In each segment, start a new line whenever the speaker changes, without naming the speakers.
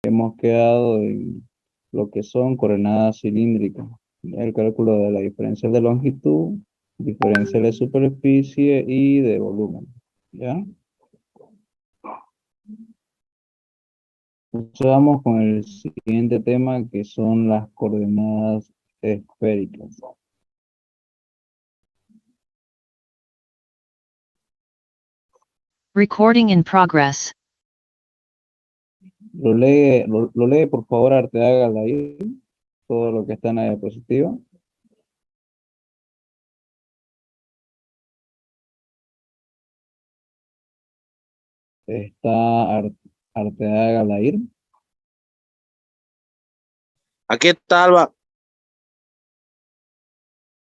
hemos quedado en lo que son coordenadas cilíndricas. El cálculo de la diferencia de longitud, diferencia de superficie y de volumen. ¿Ya? Entonces vamos con el siguiente tema, que son las coordenadas esféricas.
Recording in progress.
Lo lee por favor, Arteaga Lair, todo lo que está en la diapositiva. Está Arteaga Lair.
Aquí está, Alba.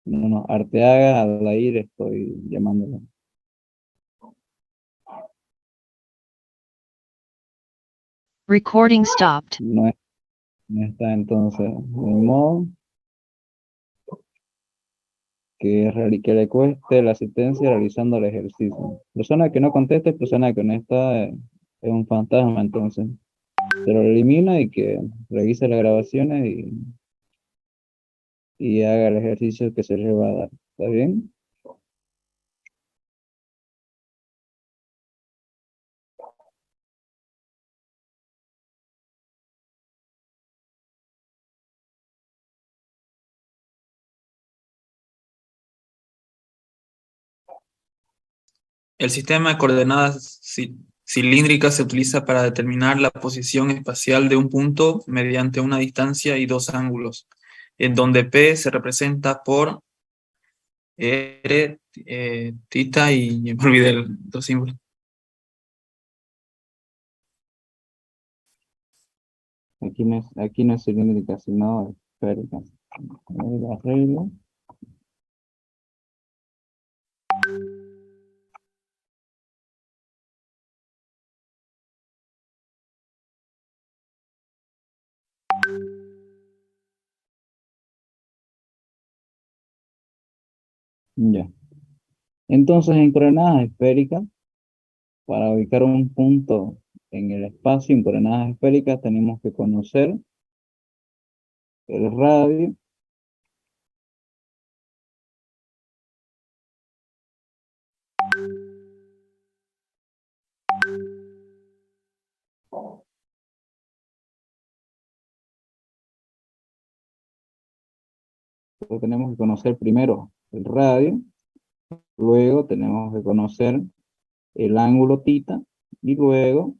No, Arteaga Lair estoy llamándolo.
Recording stopped.
No está, entonces, de modo que le cueste la asistencia realizando el ejercicio. Persona que no conteste, persona que no está, es un fantasma, entonces se lo elimina y que revise las grabaciones y haga el ejercicio que se le va a dar. ¿Está bien?
El sistema de coordenadas cilíndricas se utiliza para determinar la posición espacial de un punto mediante una distancia y dos ángulos, en donde P se representa por R, tita y me olvidé los símbolos.
Aquí no es cilíndrica, sino esférica. La regla. Ya. Entonces, en coordenadas esféricas, para ubicar un punto en el espacio en coordenadas esféricas, tenemos que conocer el radio, tenemos que conocer primero el radio, luego tenemos que conocer el ángulo tita y luego,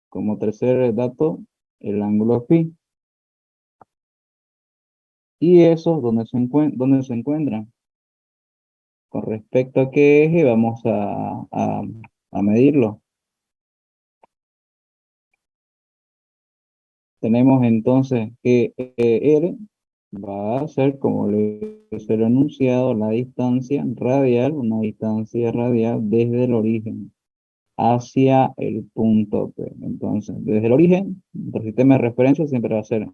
como tercer dato, el ángulo phi. Y esos, ¿dónde se encuentran? Con respecto a qué eje vamos a medirlo. Tenemos entonces que R va a ser, como les he anunciado, la distancia radial, una distancia radial desde el origen hacia el punto P. Entonces, desde el origen, nuestro sistema de referencia siempre va a ser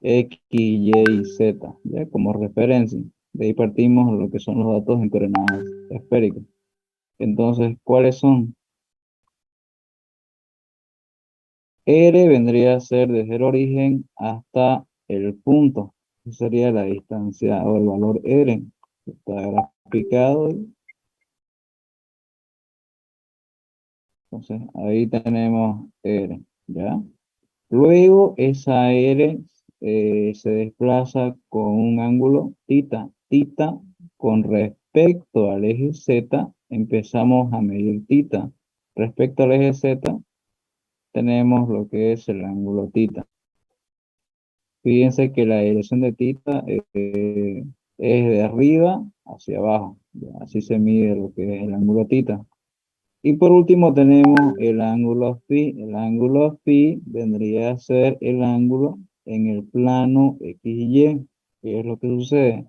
X, Y y Z, ¿ya? Como referencia. De ahí partimos lo que son los datos en coordenadas esféricas. Entonces, ¿cuáles son? R vendría a ser desde el origen hasta el punto. Esa sería la distancia o el valor R. Está graficado. Entonces, ahí tenemos R, ¿ya? Luego, esa R se desplaza con un ángulo tita. Tita, con respecto al eje Z, empezamos a medir tita. Respecto al eje Z, tenemos lo que es el ángulo tita. Fíjense que la dirección de tita es de arriba hacia abajo. ¿Ya? Así se mide lo que es el ángulo tita. Y por último tenemos el ángulo phi. El ángulo phi vendría a ser el ángulo en el plano XY. ¿Qué es lo que sucede?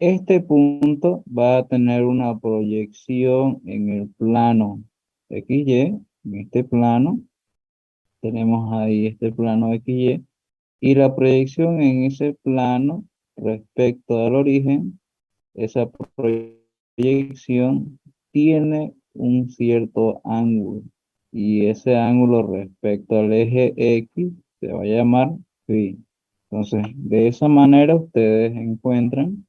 Este punto va a tener una proyección en el plano XY. En este plano tenemos ahí este plano XY. Y la proyección en ese plano respecto al origen, esa proyección tiene un cierto ángulo. y ese ángulo respecto al eje X se va a llamar phi. Entonces, de esa manera ustedes encuentran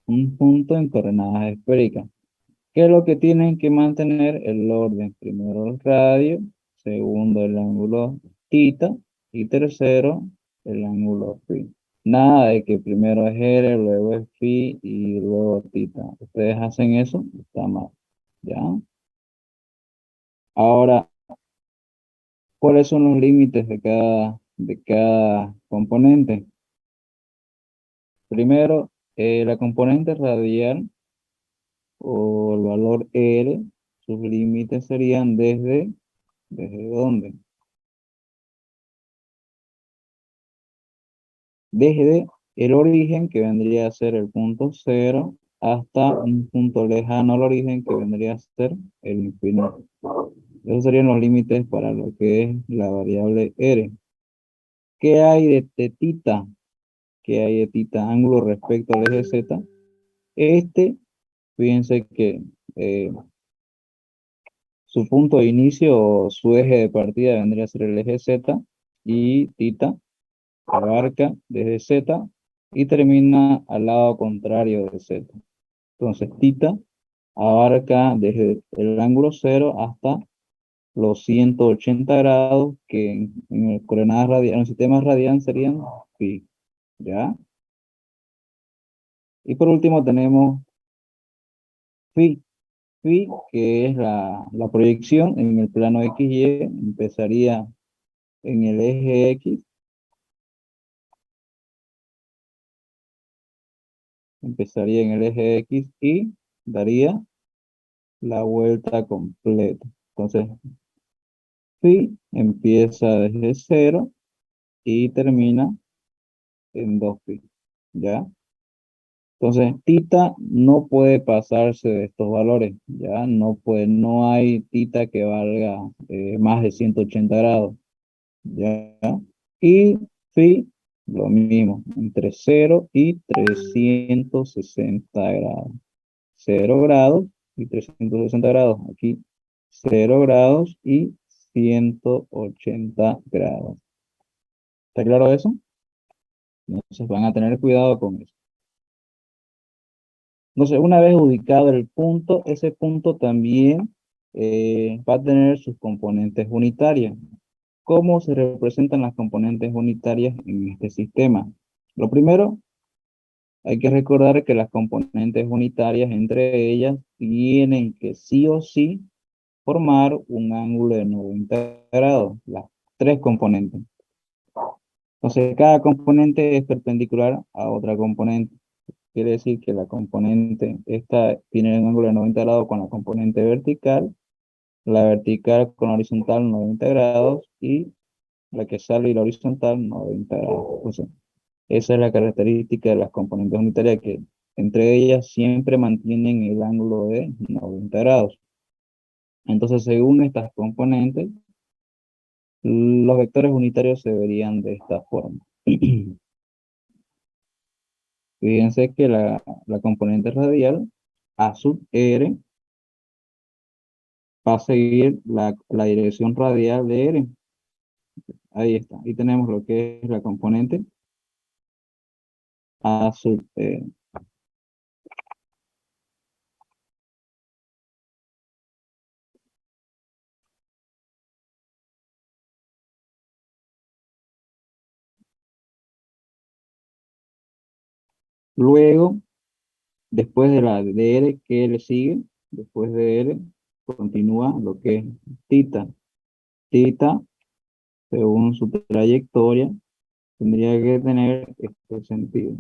un punto en coordenadas esféricas. ¿Qué es lo que tienen que mantener? El orden. Primero el radio, segundo el ángulo θ y tercero el ángulo phi. Nada de que primero es R, luego es phi y luego θ. Ustedes hacen eso, está mal. ¿Ya? Ahora, ¿cuáles son los límites de cada componente? Primero, la componente radial o el valor R, sus límites serían ¿desde dónde? Desde el origen, que vendría a ser el punto cero, hasta un punto lejano al origen, que vendría a ser el infinito. Esos serían los límites para lo que es la variable R. ¿Qué hay de θ? ¿Qué hay de θ? Ángulo respecto al eje Z. Fíjense que su punto de inicio o su eje de partida vendría a ser el eje Z y θ abarca desde Z y termina al lado contrario de Z. Entonces, θ abarca desde el ángulo 0 hasta los 180 grados, que en el coordenadas radiales, en el sistema radial serían pi, ¿ya? Y por último tenemos phi, que es la proyección en el plano XY, empezaría en el eje X, y daría la vuelta completa. Entonces, phi empieza desde 0 y termina en 2pi, ¿ya? Entonces, θ no puede pasarse de estos valores, ¿ya? No hay θ que valga más de 180 grados, ¿ya? Y phi, lo mismo, entre 0 y 360 grados. 0 grados y 360 grados. Aquí 0 grados y 180 grados. ¿Está claro eso? Entonces van a tener cuidado con eso. Entonces, una vez ubicado el punto, ese punto también va a tener sus componentes unitarias. ¿Cómo se representan las componentes unitarias en este sistema? Lo primero, hay que recordar que las componentes unitarias entre ellas tienen que sí o sí formar un ángulo de 90 grados, las tres componentes. Entonces, cada componente es perpendicular a otra componente. Quiere decir que la componente, esta tiene un ángulo de 90 grados con la componente vertical, la vertical con la horizontal 90 grados y la que sale y la horizontal 90 grados. Entonces, esa es la característica de las componentes unitarias, que entre ellas siempre mantienen el ángulo de 90 grados. Entonces, según estas componentes, los vectores unitarios se verían de esta forma. Fíjense que la componente radial, A sub R, va a seguir la dirección radial de R. Ahí está. Ahí tenemos lo que es la componente A sub R. Luego, después de R, ¿qué le sigue? Después de R, continúa lo que es θ. Θ, según su trayectoria, tendría que tener este sentido.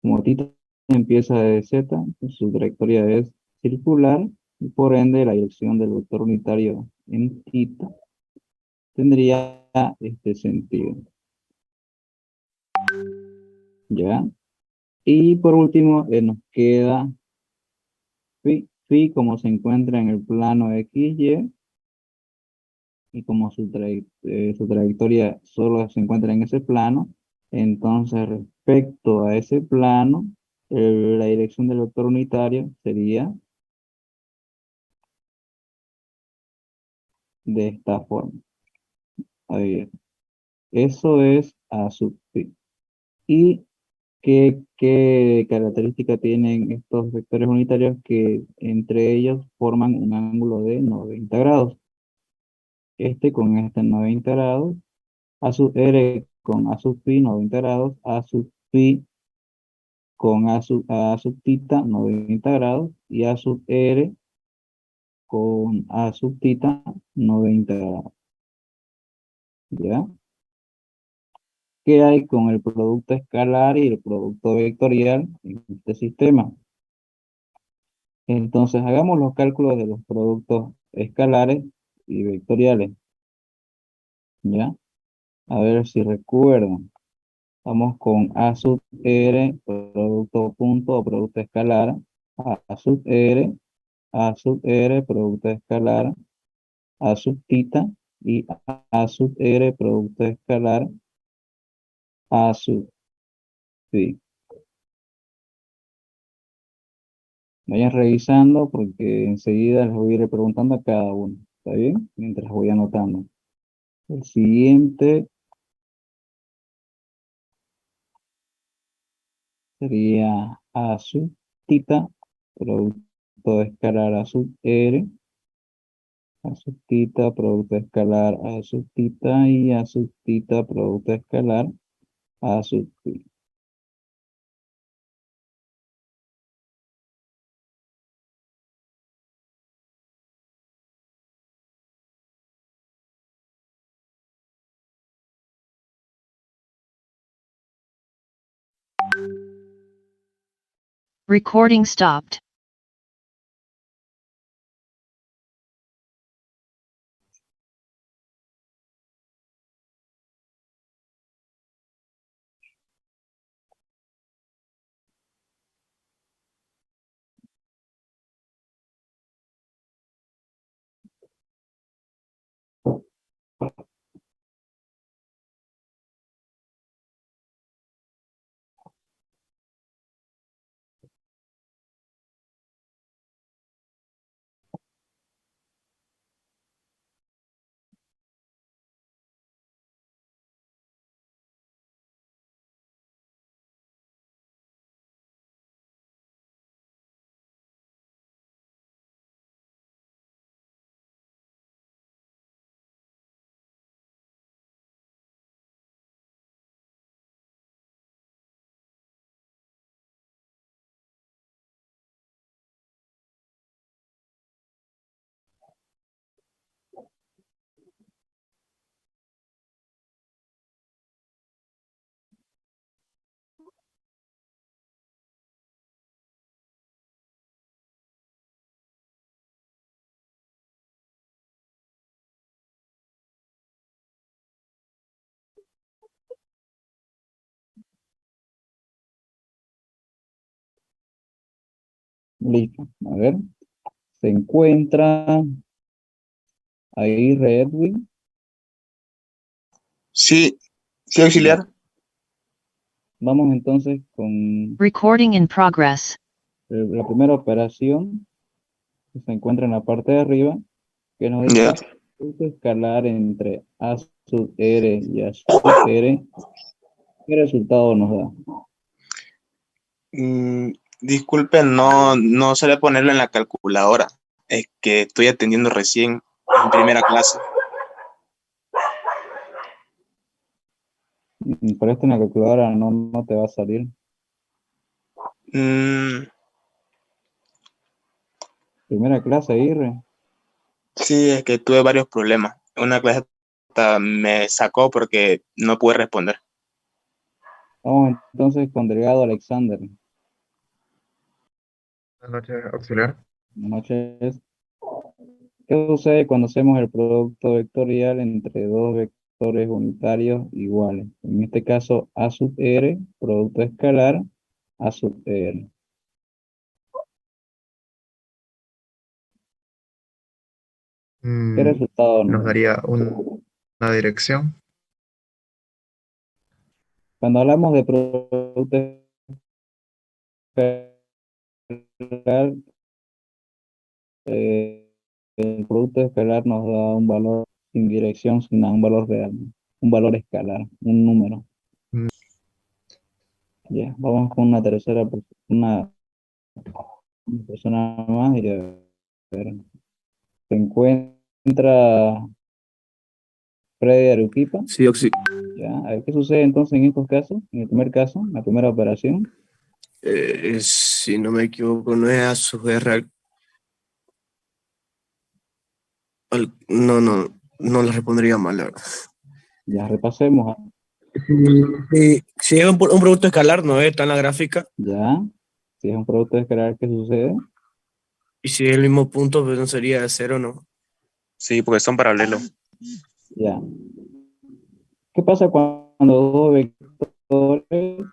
Como θ empieza de Z, pues su trayectoria es circular y por ende la dirección del vector unitario en θ tendría este sentido. ¿Ya? Y por último nos queda phi como se encuentra en el plano XY y como su trayectoria solo se encuentra en ese plano, entonces respecto a ese plano, la dirección del vector unitario sería de esta forma. Ahí. Eso es A sub phi. ¿Y qué característica tienen estos vectores unitarios? Que entre ellos forman un ángulo de 90 grados. Este con este 90 grados, A sub R con A sub phi 90 grados, A sub phi con A sub tita 90 grados y A sub R con A sub tita 90 grados. ¿Ya? ¿Qué hay con el producto escalar y el producto vectorial en este sistema? Entonces, hagamos los cálculos de los productos escalares y vectoriales. ¿Ya? A ver si recuerdan. Vamos con A sub R, producto punto o producto escalar. A sub R, A sub R, producto escalar. A sub tita y A sub R, producto escalar. A sub phi. Vayan revisando porque enseguida les voy a ir preguntando a cada uno. ¿Está bien? Mientras voy anotando. El siguiente sería A sub tita, producto escalar A sub R, A sub tita, producto escalar A sub tita y A sub tita, producto escalar A sub phi.
Recording stopped.
Listo. A ver. Se encuentra ahí Redwin.
Sí, sí, auxiliar.
Vamos entonces con
Recording in progress.
la primera operación que se encuentra en la parte de arriba, que nos
Ya.
dice punto escalar entre A sub R y A sub R. ¿Qué resultado nos da?
Disculpe, no sabía ponerlo en la calculadora. Es que estoy atendiendo recién en primera clase.
Por esto en la calculadora no te va a salir.
Mm,
Primera clase, IR.
sí, es que tuve varios problemas. Una clase hasta me sacó porque no pude responder.
Vamos entonces con Delgado Alexander.
Buenas noches, auxiliar.
Buenas noches. ¿Qué sucede cuando hacemos el producto vectorial entre dos vectores unitarios iguales? En este caso, A sub R, producto escalar, A sub R. ¿Qué resultado
Nos
nos da?
daría una dirección.
Cuando hablamos de producto escalar, el producto escalar nos da un valor sin dirección, sino un valor real, un valor escalar, un número.
Mm.
Ya, vamos con una tercera, una persona más y a ver, se encuentra Freddy Arequipa.
Sí,
Ya, a ver qué sucede entonces en estos casos. En el primer caso, la primera operación,
si no me equivoco, no es a su R. No le respondería mal, la verdad.
ya repasemos.
Si es un producto escalar, no está en la gráfica.
Ya, si es un producto escalar, ¿qué sucede?
Y si es el mismo punto, pues no sería cero, ¿no?
Sí, porque son paralelos.
Ya. ¿Qué pasa cuando dos vectores, en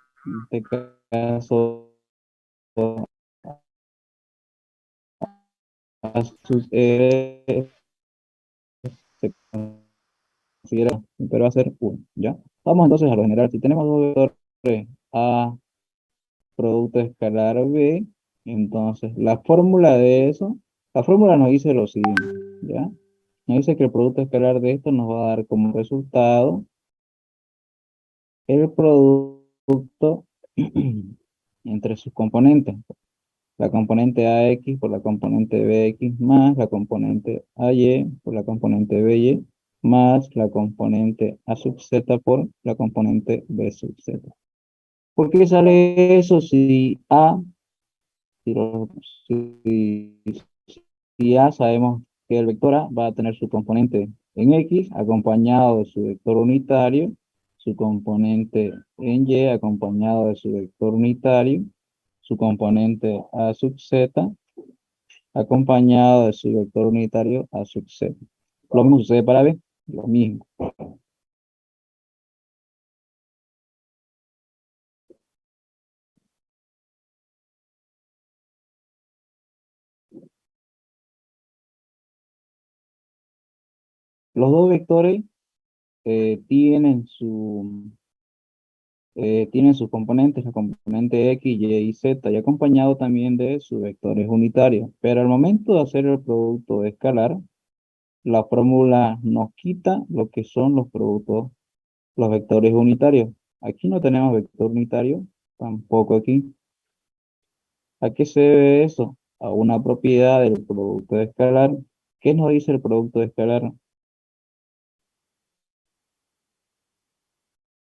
este caso, a sus se considera, pero va a ser 1, ¿ya? Vamos entonces a lo general. Si tenemos dos vectores A, producto escalar B, entonces la fórmula de eso, la fórmula nos dice lo siguiente, ¿ya? Nos dice que el producto escalar de esto nos va a dar como resultado el producto entre sus componentes. La componente AX por la componente BX más la componente AY por la componente BY más la componente A sub Z por la componente B sub Z. ¿Por qué sale eso si A, si, si, si A sabemos que el vector A va a tener su componente en X acompañado de su vector unitario, su componente en Y acompañado de su vector unitario, su componente A sub Z acompañado de su vector unitario A sub Z. Lo mismo sucede para B, lo mismo. Los dos vectores tienen sus componentes, la componente X, Y y Z, y acompañado también de sus vectores unitarios. Pero al momento de hacer el producto escalar, la fórmula nos quita lo que son los productos, los vectores unitarios. Aquí no tenemos vector unitario, tampoco aquí. ¿A qué se debe eso? A una propiedad del producto escalar. ¿Qué nos dice el producto escalar?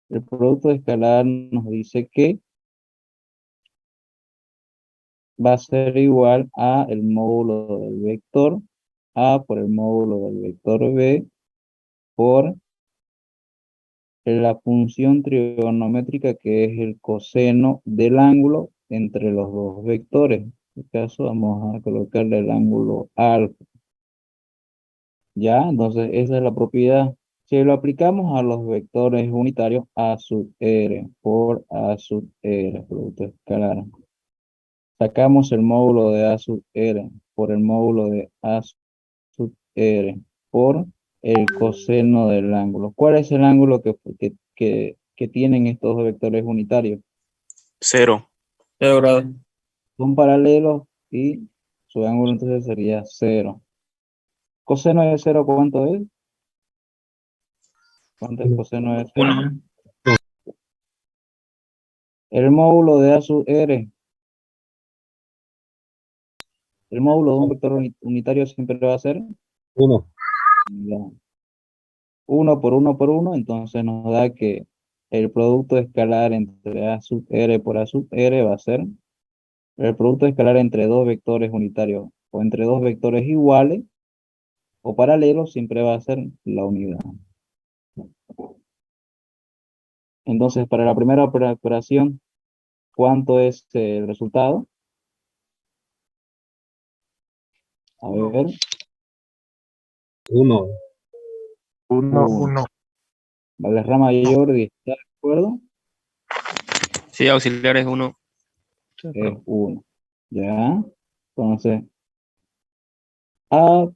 El producto escalar nos dice que va a ser igual a el módulo del vector A por el módulo del vector B por la función trigonométrica que es el coseno del ángulo entre los dos vectores. En este caso vamos a colocarle el ángulo alfa. Ya, entonces esa es la propiedad. Si lo aplicamos a los vectores unitarios, A sub R por A sub R, producto escalar. Sacamos el módulo de A sub R por el módulo de A sub R por el coseno del ángulo. ¿Cuál es el ángulo que tienen estos dos vectores unitarios?
0.
0 grados.
Son paralelos y su ángulo entonces sería 0. ¿Coseno de 0 cuánto es? ¿Cuánto es coseno de 0?
1.
El módulo de A sub R. El módulo de un vector unitario siempre va a ser
1.
1 por 1 por 1, entonces nos da que el producto escalar entre A sub R por A sub R va a ser el producto escalar entre dos vectores unitarios o entre dos vectores iguales o paralelos siempre va a ser la unidad. Entonces, para la primera operación, ¿cuánto es el resultado? A ver,
1.
1,
1.
1.
Valderrama y Jordi, ¿está de acuerdo?
Sí, auxiliar es 1.
Es 1. ¿Ya? Entonces, A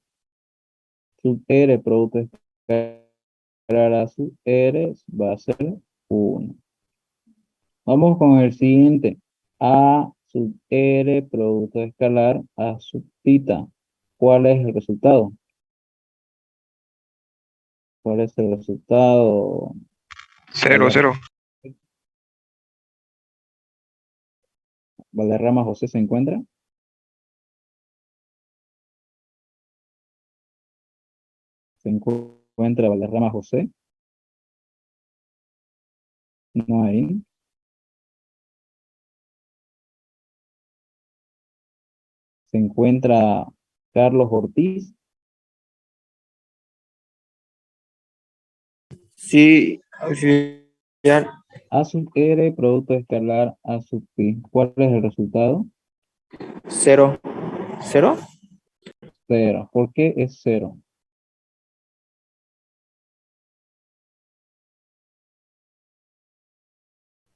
sub R, producto escalar A sub R, va a ser 1. Vamos con el siguiente. A sub R, producto escalar A sub θ. ¿cuál es el resultado? ¿Cuál es el resultado?
0, 0.
Valderrama José se encuentra. Se encuentra Valderrama José. No hay. Se encuentra Carlos Ortiz.
Sí, auxiliar.
A sub R, producto escalar A sub pi. ¿Cuál es el resultado?
0. ¿0?
0. ¿Por qué es 0?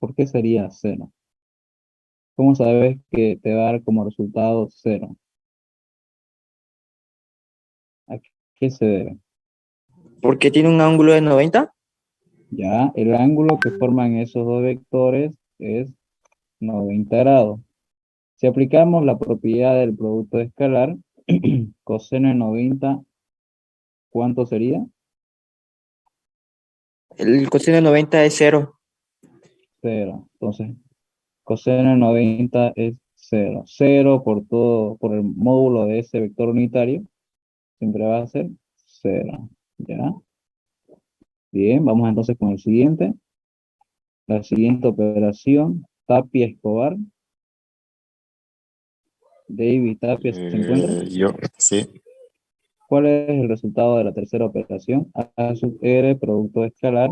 ¿Por qué sería 0? ¿Cómo sabes que te va a dar como resultado 0? ¿A qué se debe?
Porque tiene un ángulo de 90.
Ya, el ángulo que forman esos dos vectores es 90 grados. Si aplicamos la propiedad del producto escalar, coseno de 90, ¿cuánto sería?
El coseno de 90 es 0.
0. Entonces, coseno de 90 es 0. 0 por el módulo de ese vector unitario, siempre va a ser 0. ¿Ya? Bien, vamos entonces con el siguiente. La siguiente operación, Tapia Escobar. David Tapia se encuentra.
Yo, sí.
¿Cuál es el resultado de la tercera operación? A sub R, producto escalar,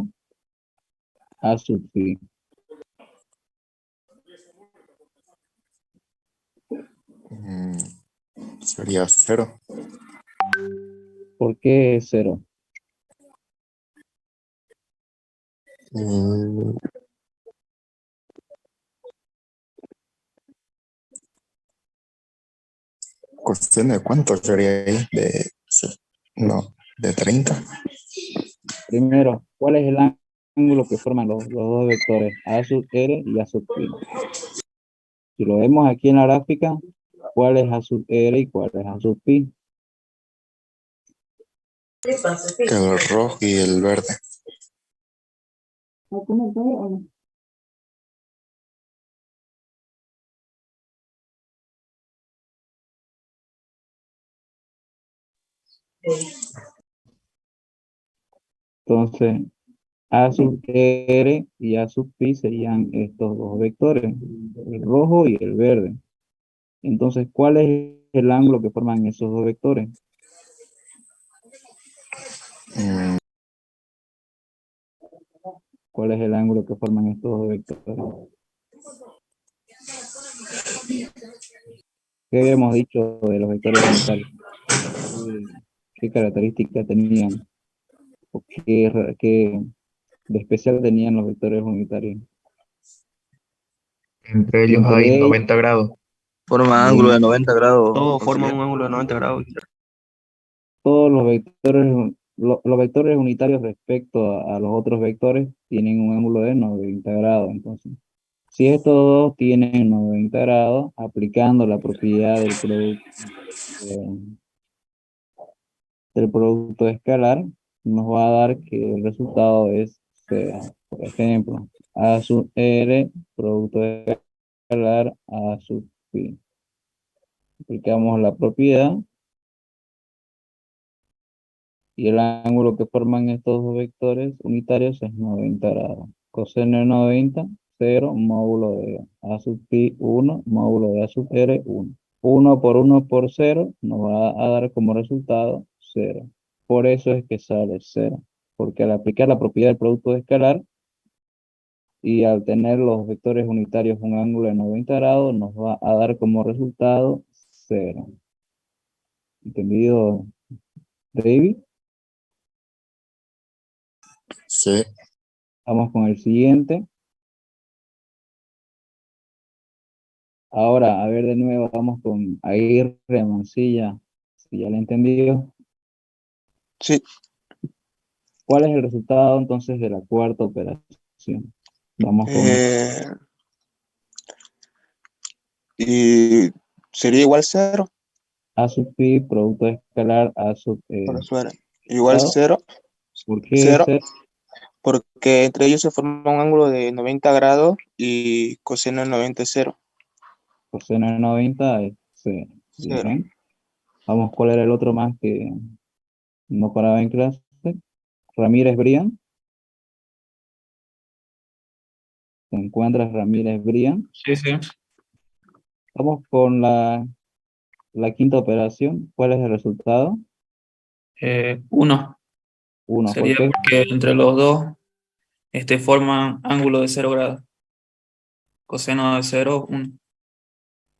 A sub phi.
Mm, Sería 0.
¿Por qué es 0?
Mm, ¿Cuestión de cuánto sería ahí? No, de 30.
Primero, ¿cuál es el ángulo que forman los dos vectores? A sub R y A sub phi. Si lo vemos aquí en la gráfica, ¿cuál es A sub R y cuál es A sub phi?
El rojo y el verde.
Entonces, A sub R y A sub phi serían estos dos vectores, el rojo y el verde. Entonces, ¿cuál es el ángulo que forman esos dos vectores?
Mm,
¿Cuál es el ángulo que forman estos dos vectores? ¿Qué habíamos dicho de los vectores unitarios? ¿Qué características tenían? ¿O qué de especial tenían los vectores unitarios?
Entre ellos
Entre
hay
ellos,
90 grados.
Forma ángulo de
bien,
90 grados.
Todos forman
Auxiliar.
un ángulo de 90 grados.
todos los vectores unitarios respecto a los otros vectores tienen un ángulo de 90 grados. Entonces, si estos dos tienen 90 grados, aplicando la propiedad del producto escalar, nos va a dar que el resultado es 0. Por ejemplo, A sub R, producto escalar, A sub phi. Aplicamos la propiedad y el ángulo que forman estos dos vectores unitarios es 90 grados. Coseno de 90, 0, módulo de A sub pi 1, módulo de A sub R 1. 1 por 1 por 0 nos va a dar como resultado 0. Por eso es que sale 0. Porque al aplicar la propiedad del producto escalar y al tener los vectores unitarios un ángulo de 90 grados, nos va a dar como resultado 0. ¿Entendido, David?
sí.
Vamos con el siguiente. Ahora, a ver de nuevo, vamos con Aguirre Mancilla, si ya lo entendido.
Sí.
¿Cuál es el resultado entonces de la cuarta operación? Vamos con
Y sería igual 0.
A sub pi, producto escalar, A sub
Por fuera. Igual
lado.
0,
¿Por qué
0,
cero?
porque entre ellos se forma un ángulo de 90 grados y coseno de 90 es 0.
Coseno de 90 es 0.
0.
Bien. Vamos, ¿cuál era el otro más que no paraba en clase? Ramírez Brian. ¿Se encuentra Ramírez Brian?
Sí, sí.
Vamos con la quinta operación. ¿Cuál es el resultado?
1.
1. ¿Por
Sería
qué?
porque entre los dos forman ángulo de 0 grados. Coseno de 0, 1.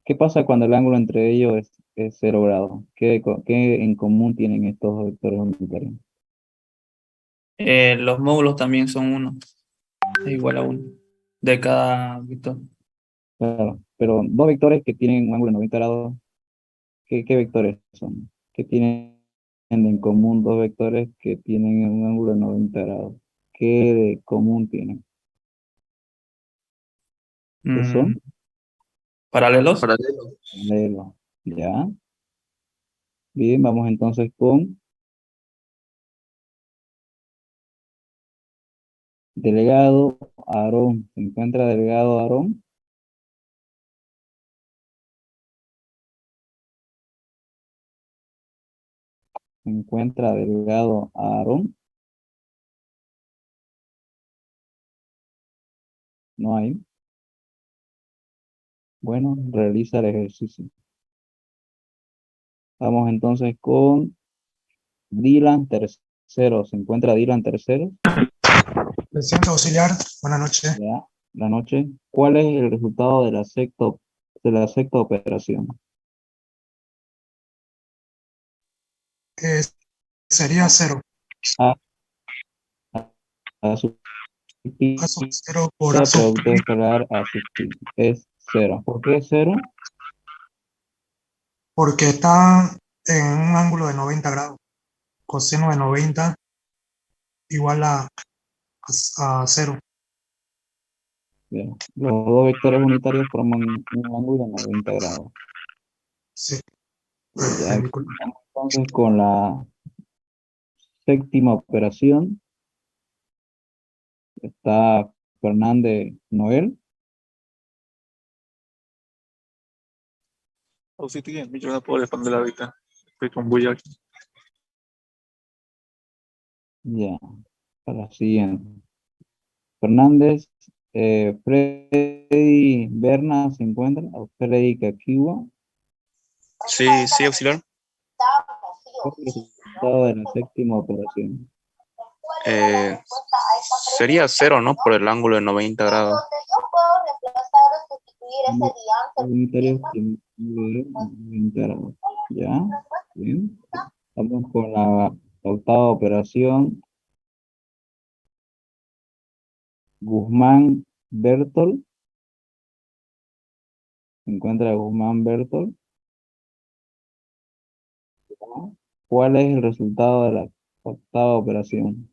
¿Qué pasa cuando el ángulo entre ellos es 0 grados? ¿Qué en común tienen estos dos vectores unitarios?
Los módulos también son 1. Es igual a 1 de cada vector.
Claro, pero dos vectores que tienen un ángulo de 90 grados, ¿qué vectores son? ¿Qué tienen en común dos vectores que tienen un ángulo de 90 grados? ¿Qué de común tienen? ¿Qué son?
¿Paralelos?
Paralelos. ¿Ya? Bien, vamos entonces con Delgado Aarón. ¿Se encuentra Delgado Aarón? ¿Se encuentra Delgado Aarón? No hay. Bueno, realiza el ejercicio. Vamos entonces con Dylan tercero. ¿Se encuentra Dylan tercero?
Presente auxiliar, buenas noches.
Ya, la noche. ¿Cuál es el resultado de la sexta operación?
Eh, sería 0.
A, A sub pi,
A sub 0 por A sub
producto
pi,
escalar A sub pi. Es 0. ¿Por qué es 0?
porque está en un ángulo de 90 grados. Coseno de 90 igual a 0.
Bien. Los dos vectores unitarios forman un ángulo de 90 grados.
Sí.
Ya,
Disculpe.
vamos entonces con la séptima operación. Está Fernández Noel.
Oh, sí, tío, yo no puedo responder ahorita. Estoy con bulla aquí.
Ya, para la siguiente. Fernández, Freddy Berna se encuentra, o Freddy Caquiwa.
Sí, sí, auxiliar.
¿Cuál es el resultado de la séptima operación?
Sería 0, ¿no? Por el ángulo de 90 grados.
Unitarios tienen ángulo de 90 grados. Ya, bien. Vamos con la octava operación. Guzmán Bertol. Se encuentra Guzmán Bertol. ¿Cuál es el resultado de la octava operación?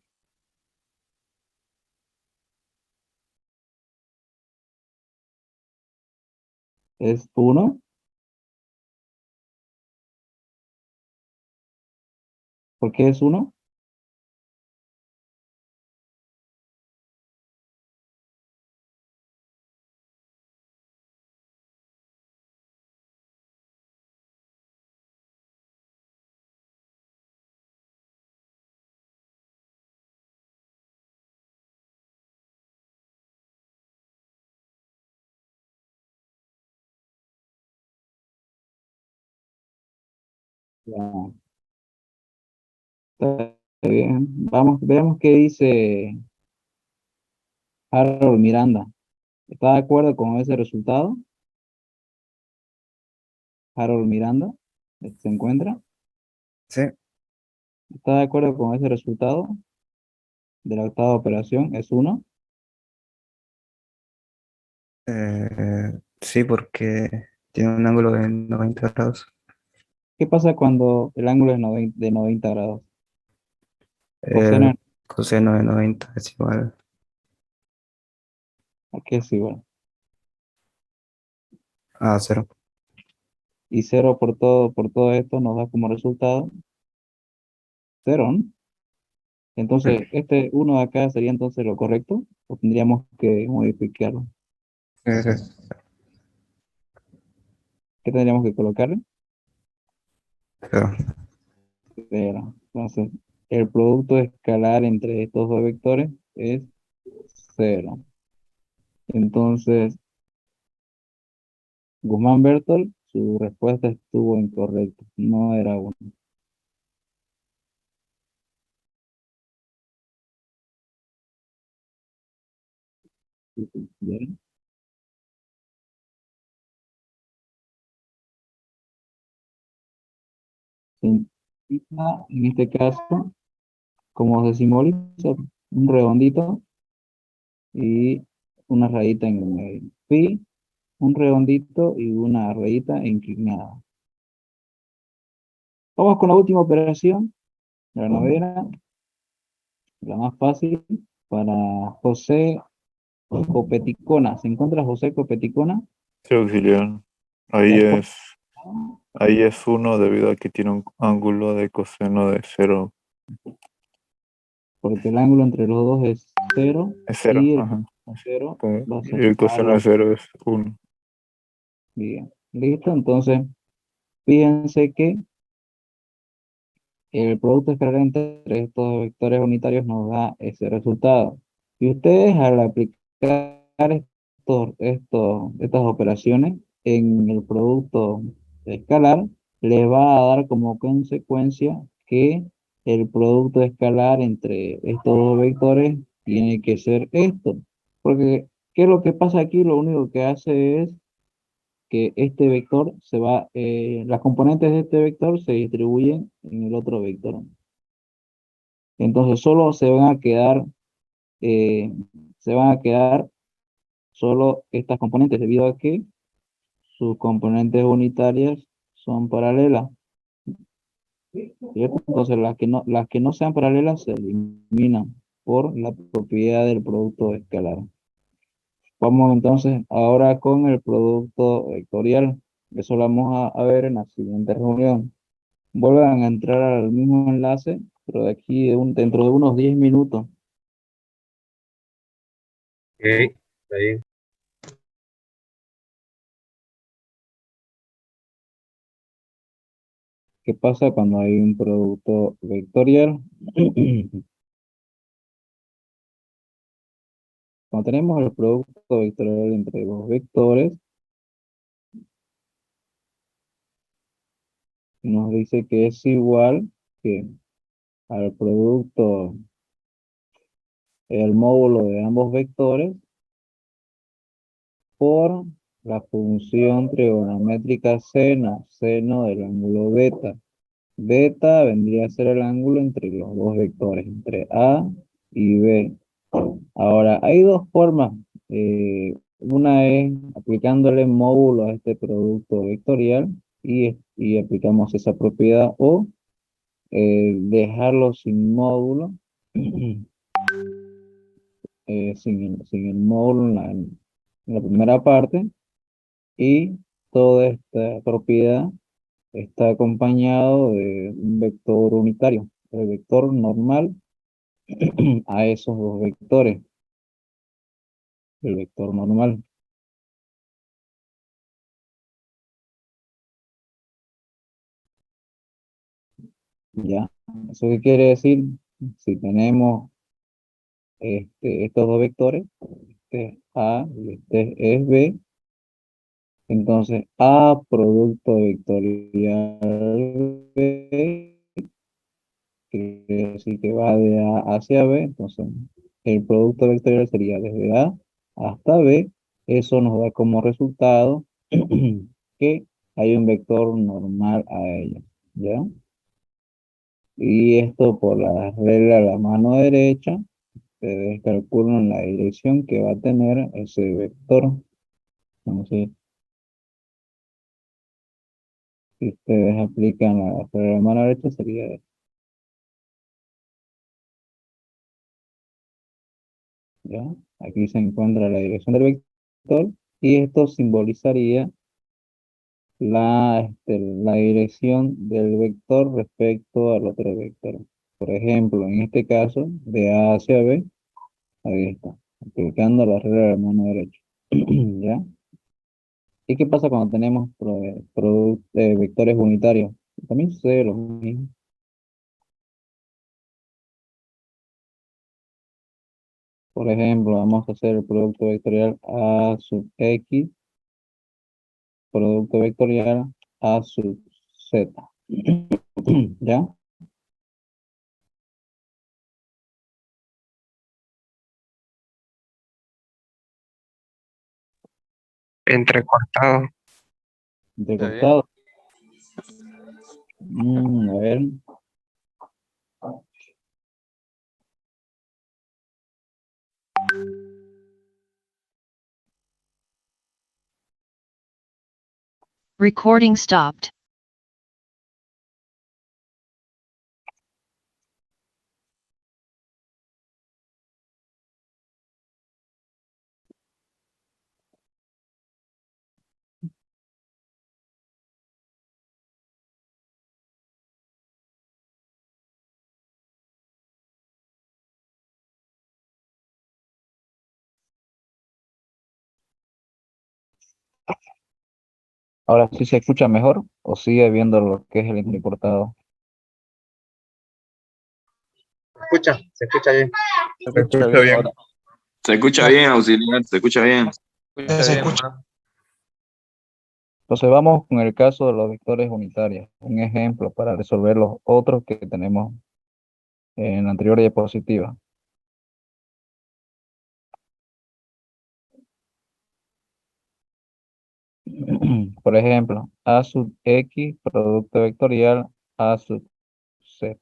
¿Es 1? ¿Por qué es 1? Ya, está bien. Vamos, veamos qué dice Harold Miranda. ¿Está de acuerdo con ese resultado? Harold Miranda, ¿se encuentra?
Sí.
¿Está de acuerdo con ese resultado de la octava operación? ¿Es 1?
Sí, porque tiene un ángulo de 90 grados.
¿Qué pasa cuando el ángulo es de 90 grados? Coseno,
El coseno de 90 es igual
¿a qué es igual?
a 0.
Y 0 por todo esto nos da como resultado 0, ¿no? Entonces, este 1 de acá sería entonces lo correcto, o tendríamos que modificarlo.
Es
¿Qué tendríamos que colocarle?
0.
0. Entonces, el producto escalar entre estos dos vectores es 0. Entonces, Guzmán Bertol, su respuesta estuvo incorrecta, no era 1. Bien. Se implica, en este caso, como se simboliza, un redondito y una rayita en el medio. Phi, un redondito y una rayita inclinada. Vamos con la última operación, la novena, la más fácil, para José Copeticona. ¿Se encuentra José Copeticona?
Sí, auxiliar.
Ya,
Ahí es 1 debido a que tiene un ángulo de coseno de 0.
porque el ángulo entre los dos es 0
Es 0,
y el
ajá.
0 va a
Y
ser
el coseno de
algo
0 es 1.
bien. Listo, entonces fíjense que el producto escalar entre estos vectores unitarios nos da ese resultado. Y ustedes al aplicar estas operaciones en el producto escalar, les va a dar como consecuencia que el producto escalar entre estos dos vectores tiene que ser esto. Porque, ¿qué es lo que pasa aquí? Lo único que hace es que este vector las componentes de este vector se distribuyen en el otro vector. Entonces solo eh, se van a quedar solo estas componentes debido a que sus componentes unitarias son paralelas, ¿cierto? Entonces las que no sean paralelas se eliminan por la propiedad del producto escalar. Vamos entonces ahora con el producto vectorial. Eso lo vamos a ver en la siguiente reunión. Vuelvan a entrar al mismo enlace, pero de aquí dentro de unos 10 minutos.
Ok, está bien.
¿Qué pasa cuando hay un producto vectorial? Cuando tenemos el producto vectorial entre dos vectores, nos dice que es igual que al producto, el módulo de ambos vectores por la función trigonométrica seno del ángulo beta. Beta vendría a ser el ángulo entre los dos vectores, entre A y B. Ahora, hay dos formas. Una es aplicándole módulo a este producto vectorial y aplicamos esa propiedad, o dejarlo sin módulo, sin el módulo en la primera parte, y toda esta propiedad está acompañado de un vector unitario, el vector normal a esos dos vectores, el vector normal. ¿Ya? ¿Eso qué quiere decir? Si tenemos estos dos vectores, este es A y este es B, entonces A producto vectorial B quiere decir que va de A hacia B, entonces el producto vectorial sería desde A hasta B. Eso nos da como resultado que hay un vector normal a ella, ¿ya? Y esto por la regla de la mano derecha, ustedes calculan la dirección que va a tener ese vector. Entonces, si ustedes aplican la regla de la mano derecha, sería esto, ¿ya? Aquí se encuentra la dirección del vector y esto simbolizaría la dirección del vector respecto al otro vector. Por ejemplo, en este caso, de A hacia B, ahí está, aplicando la regla de la mano derecha. ¿Ya? ¿Y qué pasa cuando tenemos vectores unitarios? También sucede lo mismo. Por ejemplo, vamos a hacer el producto vectorial A sub X, producto vectorial A sub Z. ¿Ya?
Entrecortado.
De
Está bien.
costado. A ver.
Recording stopped.
Ahora sí se escucha mejor o sigue viendo lo que es el entrecortado.
Se escucha bien.
Se escucha bien ahora.
Se escucha bien, auxiliar, se escucha bien.
Escucha
Se
bien,
escucha.
ajá.
Entonces vamos con el caso de los vectores unitarios. Un ejemplo para resolver los otros que tenemos en la anterior diapositiva. Por ejemplo, A sub X, producto vectorial A sub Z.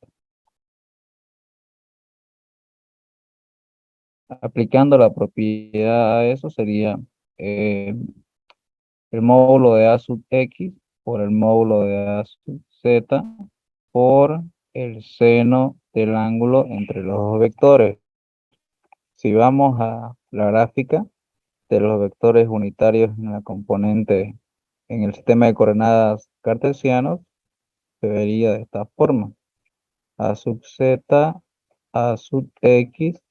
Aplicando la propiedad a eso sería eh, el módulo de A sub X por el módulo de A sub Z por el seno del ángulo entre los dos vectores. Si vamos a la gráfica de los vectores unitarios en la componente en el sistema de coordenadas cartesianos, se vería de esta forma. A sub Z, A sub X.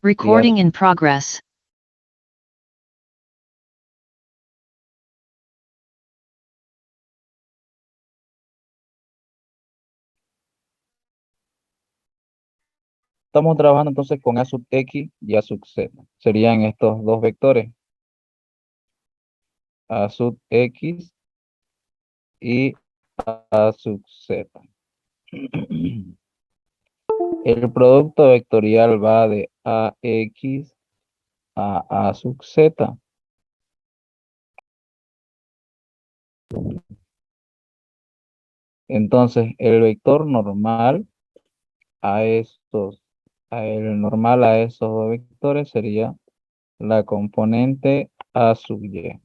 Recording in progress.
Estamos trabajando entonces con A sub X y A sub Z. Serían estos dos vectores. A sub X y A sub Z. El producto vectorial va de AX a A sub Z. Entonces, el vector normal el normal a esos dos vectores sería la componente A sub Y.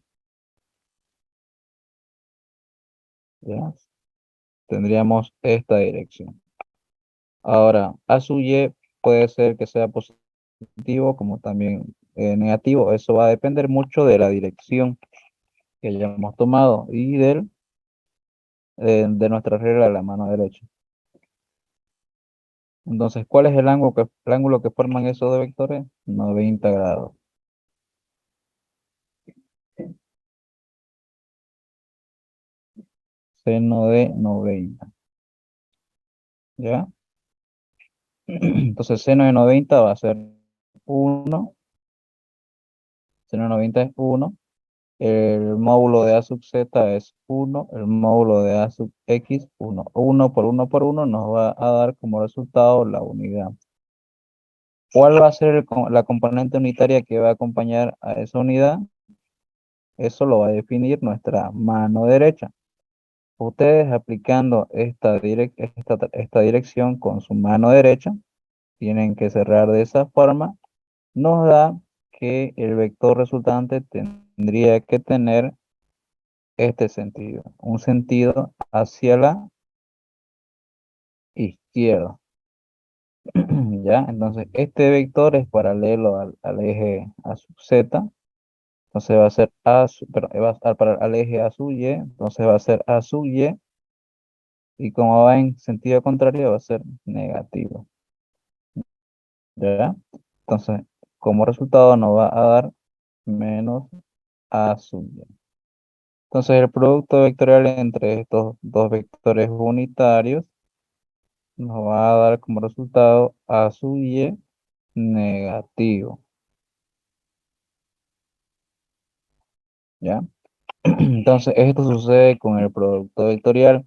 ¿Ya? Tendríamos esta dirección. Ahora, A sub Y puede ser que sea positivo como también negativo. Eso va a depender mucho de la dirección que hayamos tomado y de nuestra regla de la mano derecha. Entonces, ¿cuál es el ángulo que forman esos dos vectores? 90 grados. Seno de 90. ¿Ya? Entonces, seno de 90 va a ser 1. Seno de 90 es 1. El módulo de A sub Z es 1. El módulo de A sub X, 1. 1 por 1 por 1 nos va a dar como resultado la unidad. ¿Cuál va a ser la componente unitaria que va a acompañar a esa unidad? Eso lo va a definir nuestra mano derecha. Ustedes aplicando esta dirección con su mano derecha, tienen que cerrar de esa forma, nos da que el vector resultante tendría que tener este sentido, un sentido hacia la izquierda. ¿Ya? Entonces, este vector es paralelo al eje A sub Z, Entonces va a ser A, pero va a estar para al eje A sub Y, entonces va a ser A sub Y, y como va en sentido contrario va a ser negativo. ¿Ya? Entonces, como resultado nos va a dar menos A sub Y. Entonces el producto vectorial entre estos dos vectores unitarios nos va a dar como resultado A sub Y negativo. ¿Ya? Entonces esto sucede con el producto vectorial.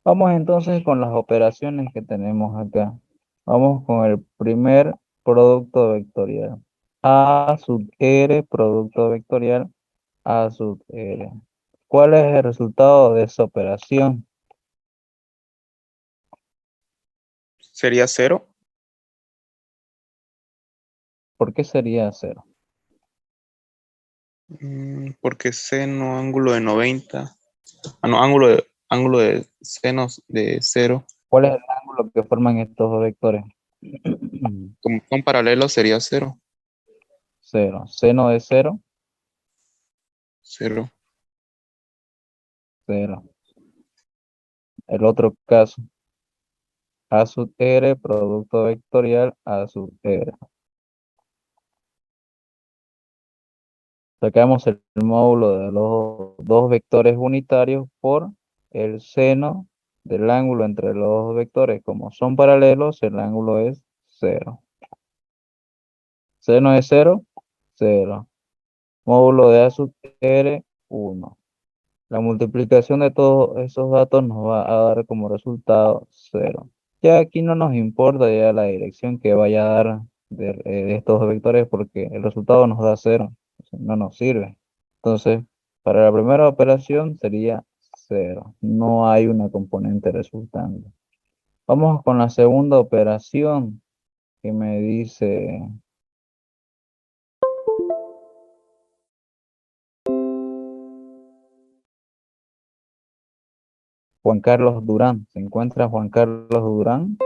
Vamos entonces con las operaciones que tenemos acá. Vamos con el primer producto vectorial. A sub R, producto vectorial, A sub R. ¿Cuál es el resultado de esa operación?
Sería 0.
¿Por qué sería 0?
Porque seno ángulo de 90. No, ángulo de senos de 0.
¿Cuál es el ángulo que forman estos dos vectores?
Como son paralelos sería 0.
0. Seno de 0,
0.
0. El otro caso, A sub R, producto vectorial, A sub R. Sacamos el módulo de los dos vectores unitarios por el seno del ángulo entre los dos vectores. Como son paralelos, el ángulo es 0. Seno de 0, 0. Módulo de A sub R, 1. La multiplicación de todos esos datos nos va a dar como resultado 0. Ya aquí no nos importa ya la dirección que vaya a dar de estos dos vectores porque el resultado nos da 0. No nos sirve. Entonces, para la primera operación sería 0. No hay una componente resultante. Vamos con la segunda operación que me dice Juan Carlos Durán. ¿Se encuentra Juan Carlos Durán?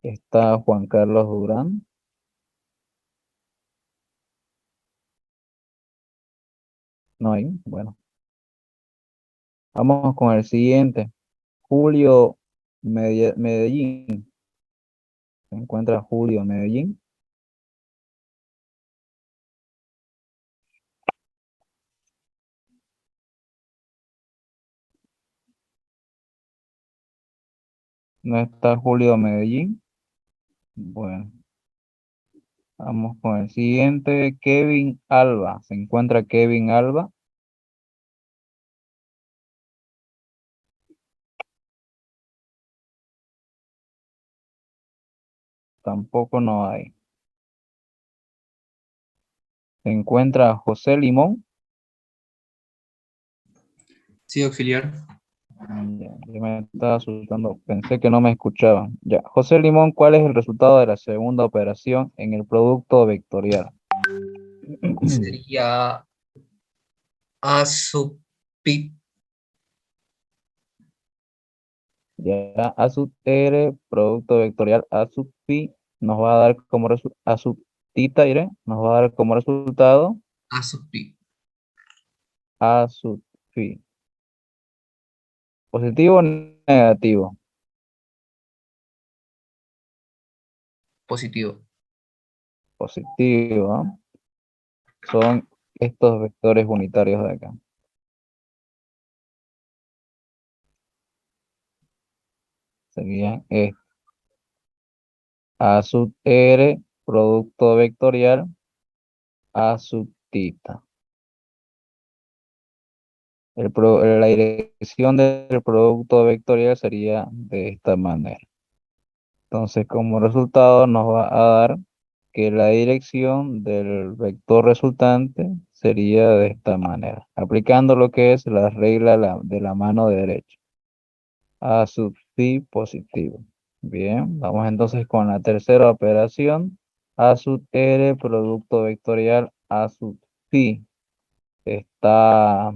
¿Está Juan Carlos Durán? No hay. Bueno, vamos con el siguiente. Julio Medellín. ¿Se encuentra Julio Medellín? ¿No está Julio Medellín? Bueno, vamos con el siguiente. Kevin Alba. ¿Se encuentra Kevin Alba? Tampoco no hay. ¿Se encuentra José Limón?
Sí, auxiliar.
Ya me estaba asustando. Pensé que no me escuchaban. Ya. José Limón, ¿cuál es el resultado de la segunda operación en el producto vectorial?
Sería A sub pi.
Ya A sub R, producto vectorial A sub pi, nos va a dar como resultado, A sub tita, iré, nos va a dar como resultado
A sub pi.
A sub phi. ¿Positivo o negativo?
Positivo.
Positivo, ¿no? Son estos vectores unitarios de acá. Serían A sub R, producto vectorial A sub tita. La dirección del producto vectorial sería de esta manera. Entonces, como resultado nos va a dar que la dirección del vector resultante sería de esta manera, aplicando lo que es la regla de la mano derecha. A sub phi positivo. Bien, vamos entonces con la tercera operación. A sub R, producto vectorial A sub phi. Está,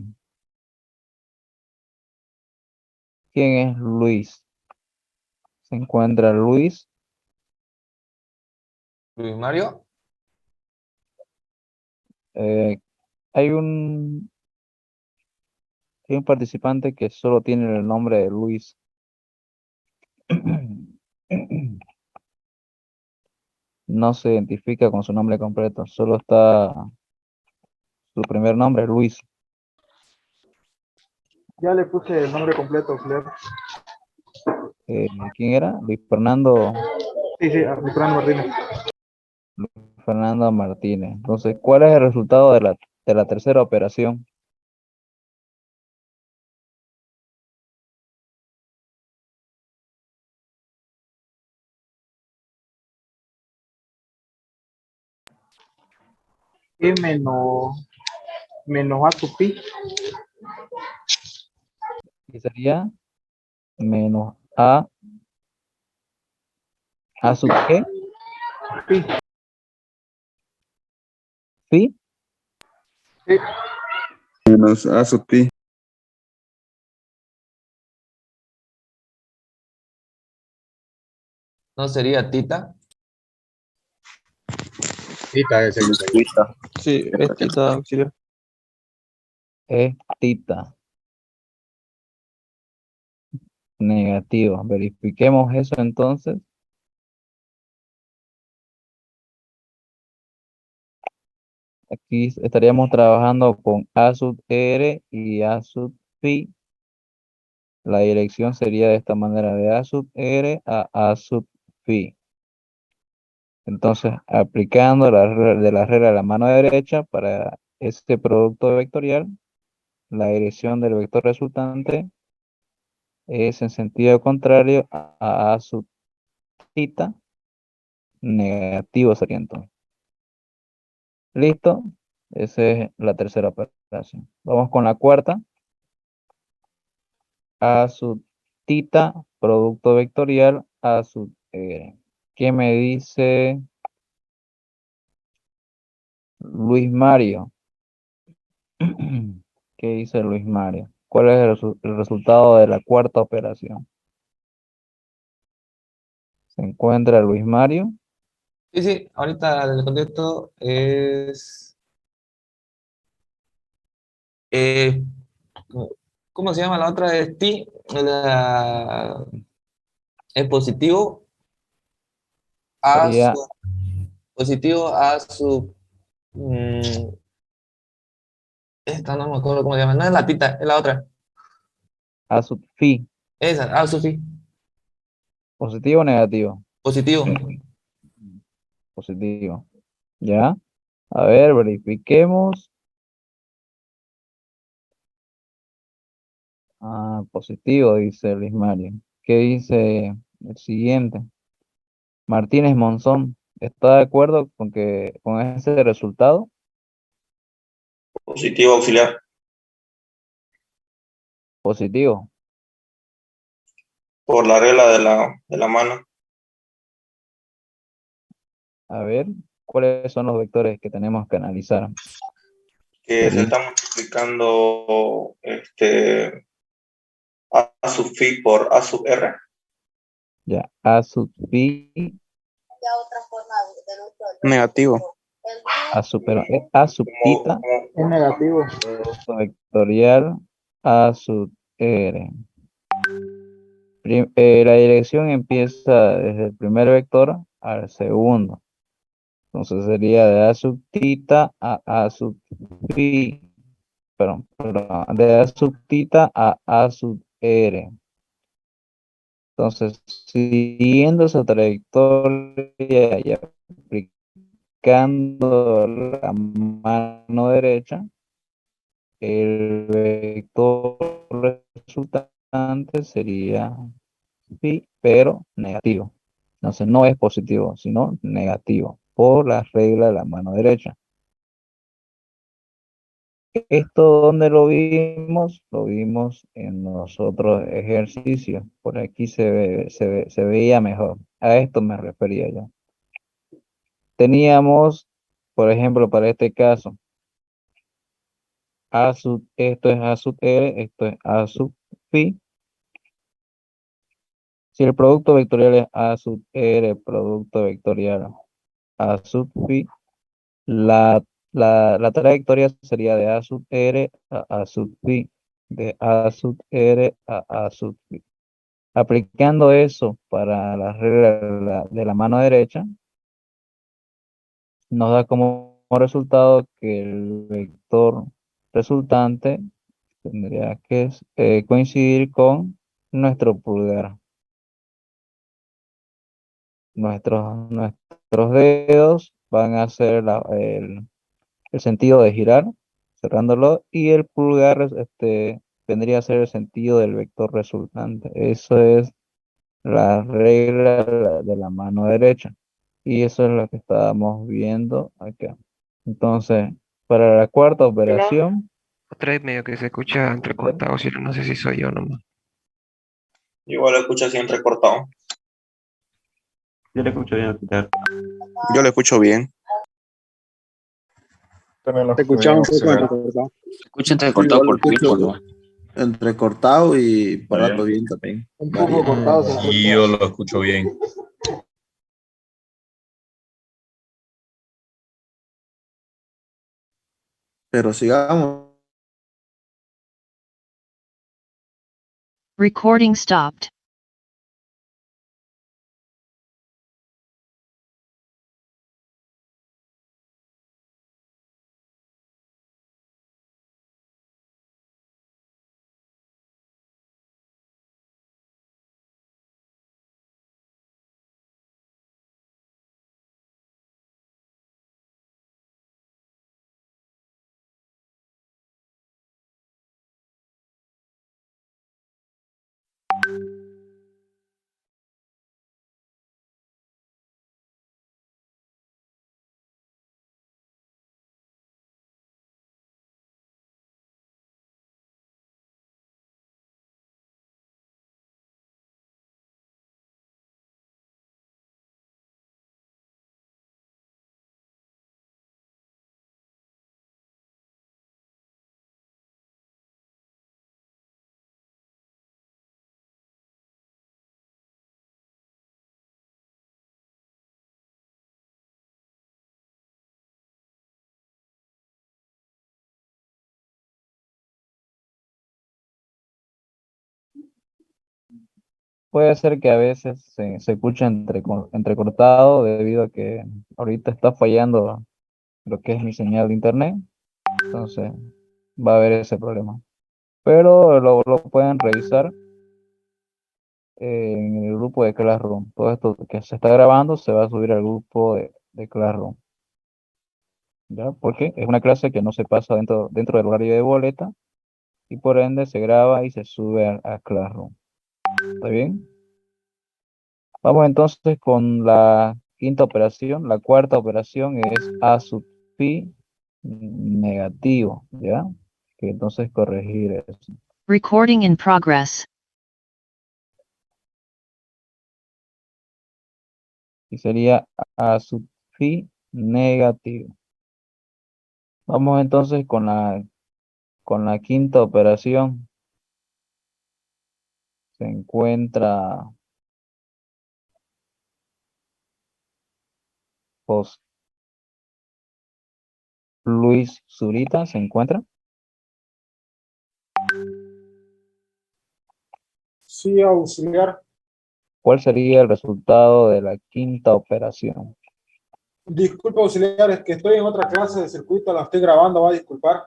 ¿quién es Luis? Se encuentra Luis.
Luis Mario.
Hay un participante que solo tiene el nombre de Luis. No se identifica con su nombre completo, solo está su primer nombre, Luis.
Ya le puse el nombre completo, auxiliar.
¿Quién era? Luis Fernando.
Sí, Luis Fernando Martínez.
Luis Fernando Martínez. Entonces, ¿cuál es el resultado de la tercera operación?
E menos A sub pi.
Y sería menos A sub ¿qué?
Pi.
¿Sí?
Sí.
Menos A sub pi.
¿No sería tita?
Tita es el
Tita. Sí, es tita, auxiliar.
Es tita. Negativo. Verifiquemos eso entonces. Aquí estaríamos trabajando con A sub R y A sub phi. La dirección sería de esta manera, de A sub R a A sub phi. Entonces, aplicando la regla de la mano derecha para este producto vectorial, la dirección del vector resultante es en sentido contrario a A sub theta. Negativo sería entonces. ¿Listo? Esa es la tercera operación. Vamos con la cuarta. A sub theta, producto vectorial, A sub R. ¿Qué me dice Luis Mario? ¿Qué dice Luis Mario? ¿Cuál es el resultado de la cuarta operación? ¿Se encuentra Luis Mario?
Sí, ahorita el contexto es... ¿cómo se llama la otra? Es ti, es positivo a
Sería
su... Positivo a su... esta no me acuerdo cómo se llama. No es la tita, es la otra.
A sub phi.
Esa, a su fi.
¿Positivo o negativo?
Positivo.
Positivo. ¿Ya? A ver, verifiquemos. Positivo, dice Luis Mario. ¿Qué dice el siguiente? Martínez Monzón. ¿Está de acuerdo con ese resultado?
Positivo auxiliar.
Positivo.
Por la regla de la mano.
A ver, ¿cuáles son los vectores que tenemos que analizar?
Que se está multiplicando A sub phi por A sub R.
Ya, A sub phi.
Negativo.
A sub theta.
Es negativo.
Producto vectorial A sub R. La dirección empieza desde el primer vector al segundo. Entonces sería de A sub theta a A sub phi. Perdón, de A sub theta a A sub R. Entonces, siguiendo esa trayectoria y aplicando la mano derecha, el vector resultante sería phi, pero negativo. Entonces no es positivo, sino negativo, por la regla de la mano derecha. Esto, ¿dónde lo vimos? Lo vimos en los otros ejercicios. Por aquí se veía mejor. A esto me refería yo. Teníamos, por ejemplo, para este caso, esto es A sub R, esto es A sub phi. Si el producto vectorial es A sub R, producto vectorial A sub phi, la trayectoria sería de A sub R a A sub phi, de A sub R a A sub phi. Aplicando eso para la regla de la mano derecha, nos da como resultado que el vector resultante tendría que coincidir con nuestro pulgar. Nuestros dedos van a hacer el sentido de girar, cerrándolo, y el pulgar vendría a ser el sentido del vector resultante. Eso es la regla de la mano derecha. Y eso es lo que estábamos viendo acá. Entonces, para la cuarta operación,
Otra vez medio que se escucha entrecortado, si no, no sé si soy yo nomás.
Igual lo escucho así entrecortado.
Yo le escucho bien, Peter.
Yo lo escucho bien.
También lo
Te
escucho
escuchaba
bien,
un poco
auxiliar.
entrecortado.
Escucha entrecortado
Igual lo
por
escucho
teléfono.
entrecortado y por rato bien también.
Un
Varía.
poco cortado se escucha.
Y yo lo escucho bien.
Pero sigamos.
Recording stopped.
puede ser que a veces se escuche entrecortado debido a que ahorita está fallando lo que es mi señal de internet. Entonces va a haber ese problema. Pero lo pueden revisar en el grupo de Classroom. Todo esto que se está grabando se va a subir al grupo de Classroom. ¿Ya? Porque es una clase que no se pasa dentro del horario de boleta y por ende se graba y se sube a Classroom. ¿Está bien? Vamos entonces con la quinta operación. La cuarta operación es A sub phi negativo, ¿ya? Que entonces corregir eso.
Recording in progress.
Y sería A sub phi negativo. Vamos entonces con la quinta operación. Se encuentra Luis Zurita, ¿se encuentra?
Sí, auxiliar.
¿Cuál sería el resultado de la quinta operación?
Disculpa, auxiliar, es que estoy en otra clase de circuito, la estoy grabando, va a disculpar.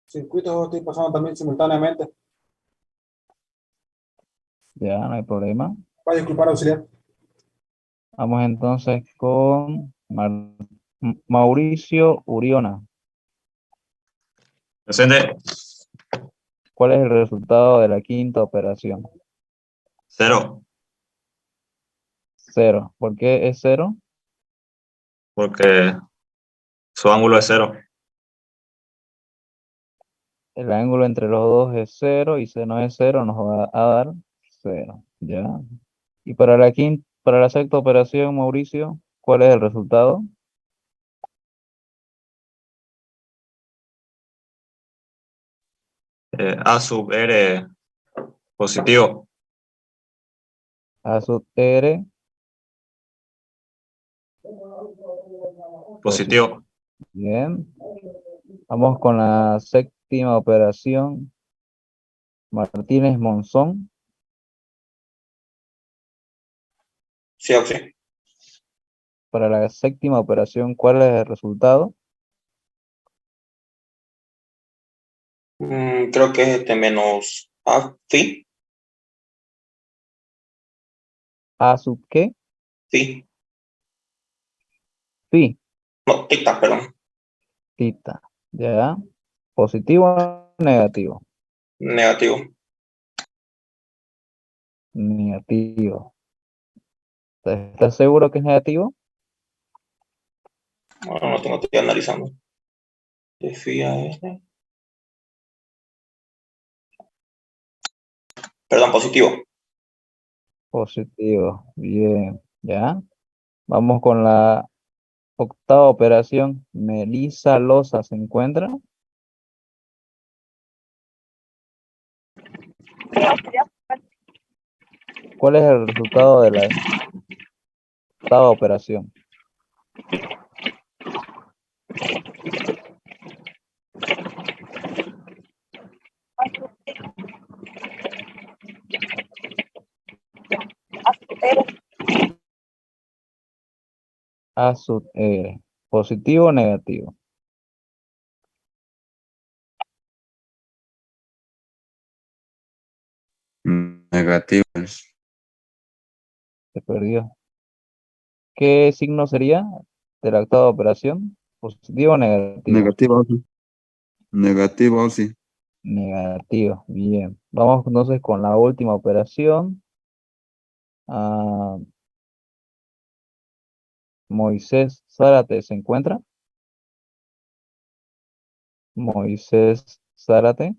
Circuitos lo estoy pasando también simultáneamente.
Ya, no hay problema.
Va a disculpar, auxiliar.
Vamos entonces con Mauricio Uriona.
Presente.
¿Cuál es el resultado de la quinta operación?
0.
0. ¿Por qué es 0?
Porque su ángulo es 0.
El ángulo entre los dos es 0 y seno es 0 nos va a dar 0. Ya. Y para la sexta operación, Mauricio, ¿cuál es el resultado?
A sub R positivo.
A sub R.
Positivo.
Bien. Vamos con la séptima operación. Martínez Monzón.
Sí, o sí.
Para la séptima operación, ¿cuál es el resultado?
Creo que es menos A, sí.
¿A sub qué?
Sí.
Phi.
No, tita, perdón.
Tita. ¿Ya? ¿Positivo o negativo?
Negativo.
Negativo. ¿Estás seguro que es negativo?
Bueno, no tengo que ir analizando. De phi a R. Perdón, positivo.
Positivo. Bien. ¿Ya? Vamos con la octava operación. Melissa Loza se encuentra. ¿Cuál es el resultado de la octava operación? A sub R. ¿Positivo o negativo?
Negativo.
Se perdió. ¿Qué signo sería de la octava operación? ¿Positivo o negativo?
Negativo, sí. Negativo, sí.
Negativo. Bien. Vamos entonces con la última operación. Moisés Zárate se encuentra. Moisés Zárate.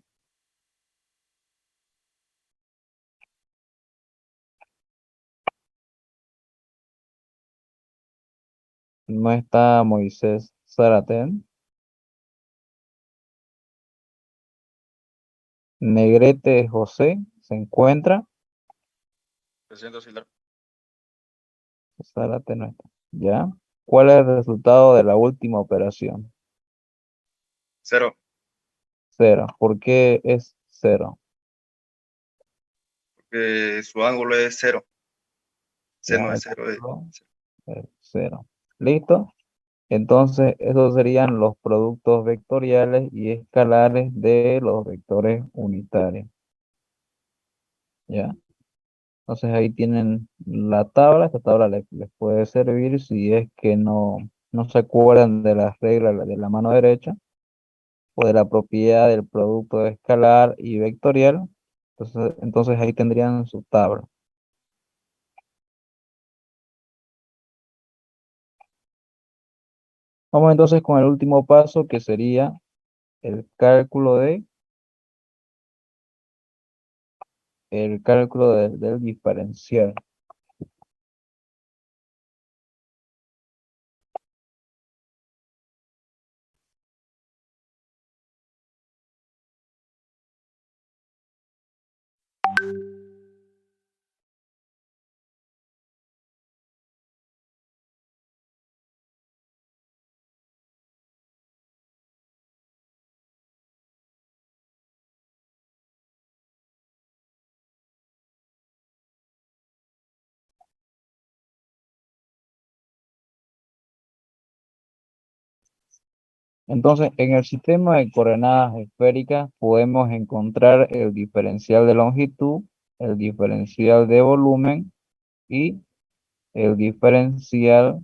No está Moisés Zárate. Negrete José se encuentra.
Presento auxiliar.
Zárate no está. ¿Ya? ¿Cuál es el resultado de la última operación?
0.
0. ¿Por qué es 0?
Porque su ángulo es 0. Seno
Ya,
de
el
0
ángulo es 0. ¿Listo? Entonces, esos serían los productos vectoriales y escalares de los vectores unitarios. ¿Ya? Entonces ahí tienen la tabla. Esta tabla les puede servir si es que no se acuerdan de las reglas de la mano derecha o de la propiedad del producto escalar y vectorial. Entonces ahí tendrían su tabla. Vamos entonces con el último paso, que sería el cálculo del diferencial. Entonces, en el sistema de coordenadas esféricas podemos encontrar el diferencial de longitud, el diferencial de volumen y el diferencial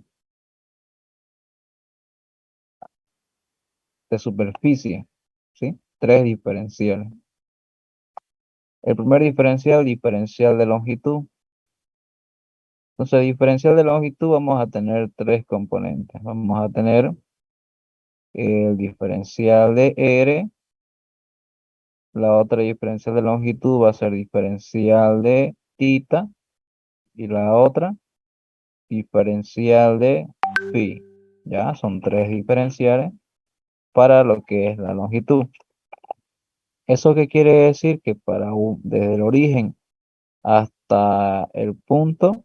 de superficie, ¿sí? 3 diferenciales. El primer diferencial de longitud. Entonces, diferencial de longitud vamos a tener 3 componentes. Vamos a tener el diferencial de R. La otra diferencial de longitud va a ser diferencial de θ. Y la otra diferencial de phi. Ya, son 3 diferenciales para lo que es la longitud. ¿Eso qué quiere decir? Que desde el origen hasta hasta el punto,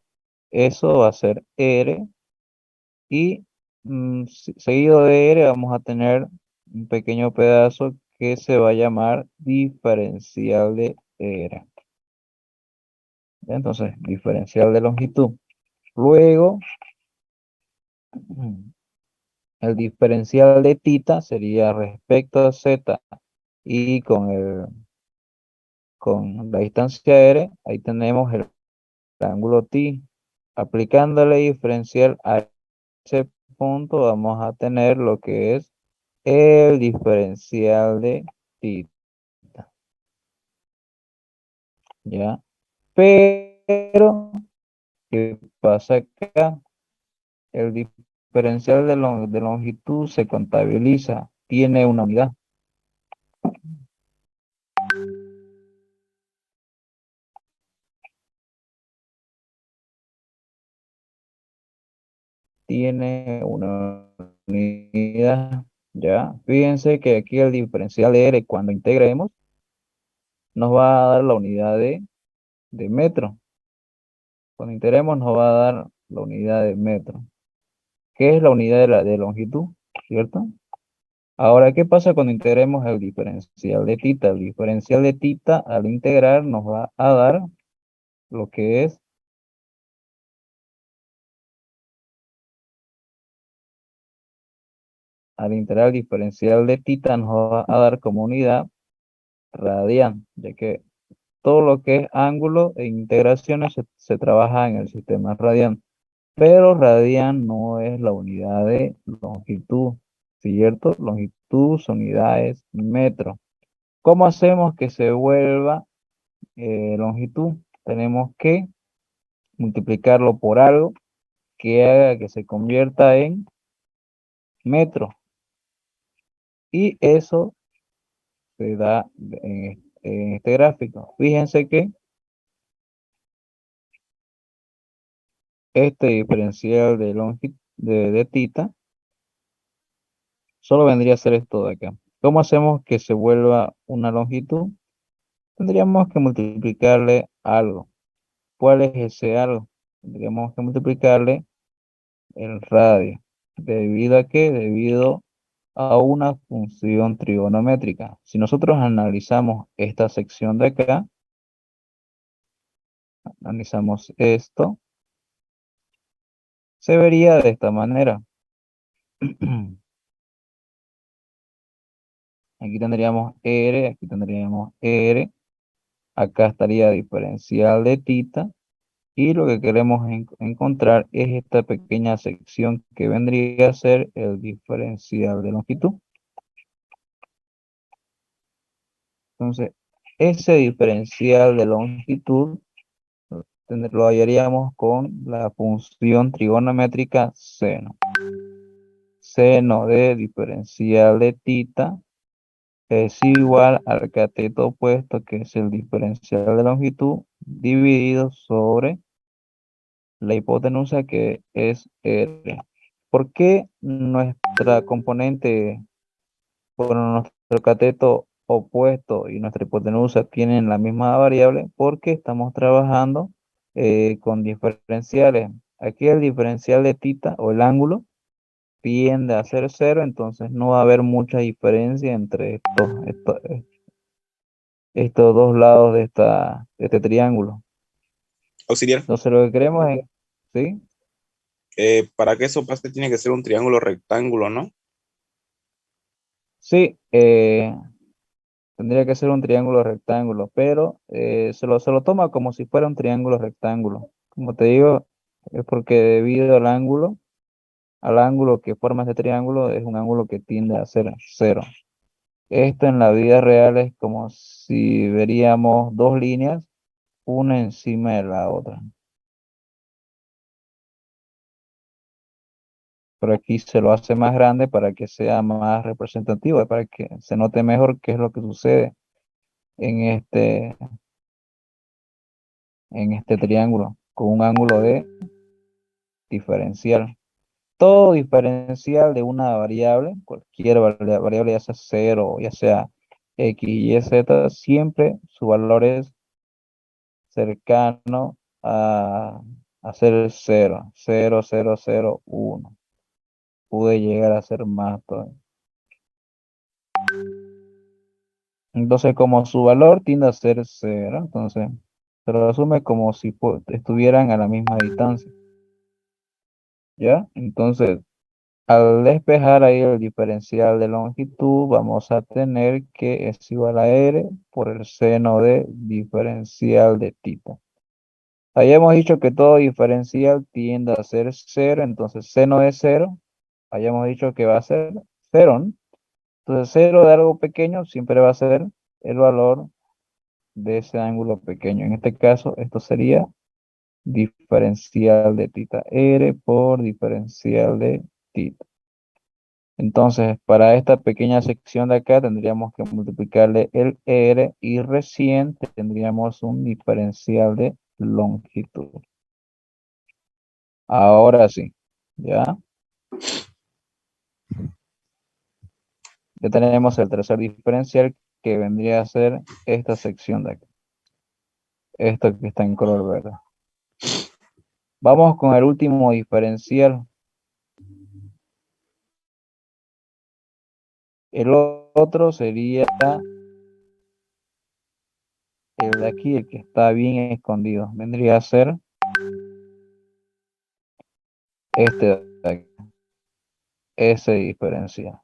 eso va a ser R. Y seguido de R vamos a tener un pequeño pedazo que se va a llamar diferencial de R. Entonces, diferencial de longitud. Luego, el diferencial de tita sería respecto a Z y con la distancia R, ahí tenemos el ángulo t. Aplicándole diferencial a ese punto, vamos a tener lo que es el diferencial de tita. ¿Ya? Pero, ¿qué pasa acá? El diferencial de longitud se contabiliza, tiene una unidad. Tiene una unidad, ¿ya? Fíjense que aquí el diferencial de R, cuando integremos, nos va a dar la unidad de metro. Cuando integremos nos va a dar la unidad de metro. ¿Qué es la unidad de longitud? ¿Cierto? Ahora, ¿qué pasa cuando integremos el diferencial de tita? El diferencial de tita al integrar nos va a dar lo que es al integrar el diferencial de tita nos va a dar como unidad radian, ya que todo lo que es ángulo e integraciones se trabaja en el sistema radian. Pero radian no es la unidad de longitud, ¿cierto? Longitud, su unidad es metro. ¿Cómo hacemos que se vuelva longitud? Tenemos que multiplicarlo por algo que haga que se convierta en metro. Y eso se da en este gráfico. Fíjense que este diferencial de longitud de tita solo vendría a ser esto de acá. ¿Cómo hacemos que se vuelva una longitud? Tendríamos que multiplicarle algo. ¿Cuál es ese algo? Tendríamos que multiplicarle el radio. ¿Debido a qué? Debido a una función trigonométrica. Si nosotros analizamos esta sección de acá, analizamos esto, se vería de esta manera. Aquí tendríamos R, aquí tendríamos R, acá estaría diferencial de tita, y lo que queremos encontrar es esta pequeña sección que vendría a ser el diferencial de longitud. Entonces, ese diferencial de longitud lo hallaríamos con la función trigonométrica seno. Seno de diferencial de tita es igual al cateto opuesto, que es el diferencial de longitud, dividido sobre la hipotenusa, que es R. ¿Por qué nuestra componente, bueno, nuestro cateto opuesto y nuestra hipotenusa tienen la misma variable? Porque estamos trabajando con diferenciales. Aquí el diferencial de tita o el ángulo tiende a ser cero, entonces no va a haber mucha diferencia entre estos dos lados de este triángulo.
Auxiliar,
Entonces lo que queremos es, ¿sí?
para que eso pase tiene que ser un triángulo rectángulo, ¿no?
Sí, tendría que ser un triángulo rectángulo, pero se lo toma como si fuera un triángulo rectángulo. Como te digo, es porque debido al ángulo que forma este triángulo, es un ángulo que tiende a ser cero. Esto en la vida real es como si veríamos dos líneas, una encima de la otra. Pero aquí se lo hace más grande para que sea más representativo, para que se note mejor qué es lo que sucede en este triángulo, con un ángulo de diferencial. Todo diferencial de una variable, cualquier variable, ya sea 0, ya sea x, y, z, siempre su valor es cercano a ser 0, 0, 0, 0, 1. Pude llegar a ser más todavía. Entonces, como su valor tiende a ser 0, entonces se lo asume como si estuvieran a la misma distancia. ¿Ya? Entonces, al despejar ahí el diferencial de longitud, vamos a tener que es igual a R por el seno de diferencial de θ. Habíamos dicho que todo diferencial tiende a ser 0, entonces seno de 0, habíamos dicho que va a ser 0, ¿no? Entonces 0 de algo pequeño siempre va a ser el valor de ese ángulo pequeño. En este caso, esto sería diferencial de θ. R por diferencial de θ. Entonces, para esta pequeña sección de acá tendríamos que multiplicarle el R y recién tendríamos un diferencial de longitud. Ahora sí, ¿ya? Ya tenemos el tercer diferencial que vendría a ser esta sección de acá. Esto que está en color verde. Vamos con el último diferencial. El otro sería el de aquí, el que está bien escondido. Vendría a ser este de aquí. Ese diferencial.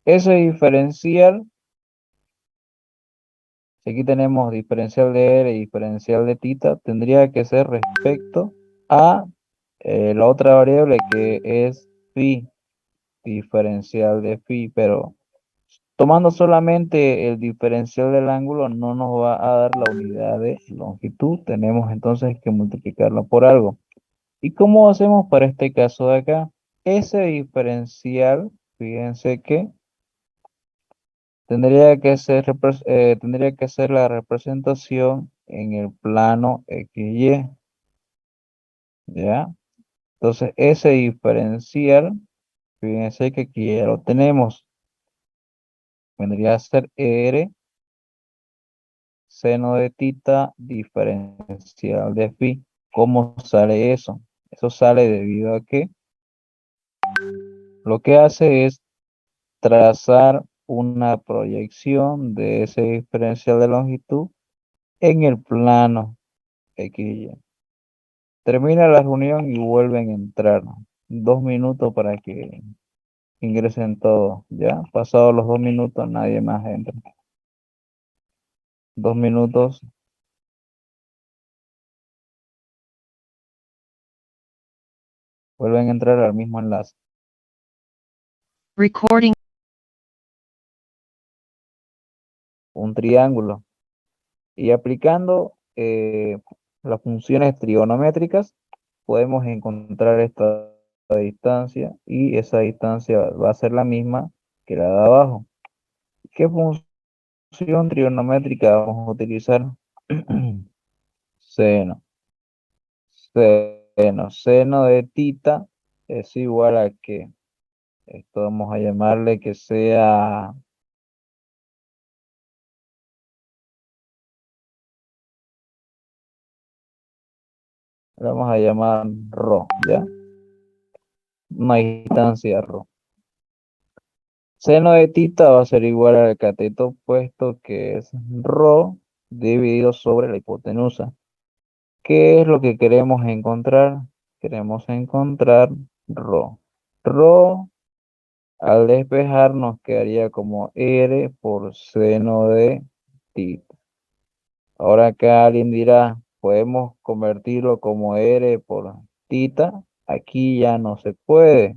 Ese diferencial, si aquí tenemos diferencial de R y diferencial de θ, tendría que ser respecto a la otra variable que es phi, diferencial de phi, pero tomando solamente el diferencial del ángulo no nos va a dar la unidad de longitud, tenemos entonces que multiplicarlo por algo. ¿Y cómo hacemos para este caso de acá? Ese diferencial, fíjense que tendría que ser la representación en el plano XY, ¿ya? Entonces ese diferencial, fíjense que aquí ya lo tenemos, vendría a ser R seno de θ diferencial de phi. ¿Cómo sale eso? Eso sale debido a que lo que hace es trazar una proyección de ese diferencial de longitud en el plano XY. Termina la reunión y vuelven a entrar. 2 minutos para que ingresen todos. Ya, pasados los 2 minutos, nadie más entra. 2 minutos. Vuelven a entrar al mismo enlace.
Recording.
Un triángulo. Y aplicando las funciones trigonométricas, podemos encontrar esta distancia y esa distancia va a ser la misma que la de abajo. ¿Qué función trigonométrica vamos a utilizar? Seno. Seno de θ es igual a que, esto vamos a llamarle que sea vamos a llamar ρ, ¿ya? Una distancia ρ. Seno de θ va a ser igual al cateto opuesto que es ρ dividido sobre la hipotenusa. ¿Qué es lo que queremos encontrar? Queremos encontrar ρ. ρ al despejar nos quedaría como R por seno de θ. Ahora acá alguien dirá, ¿podemos convertirlo como R por θ? Aquí ya no se puede,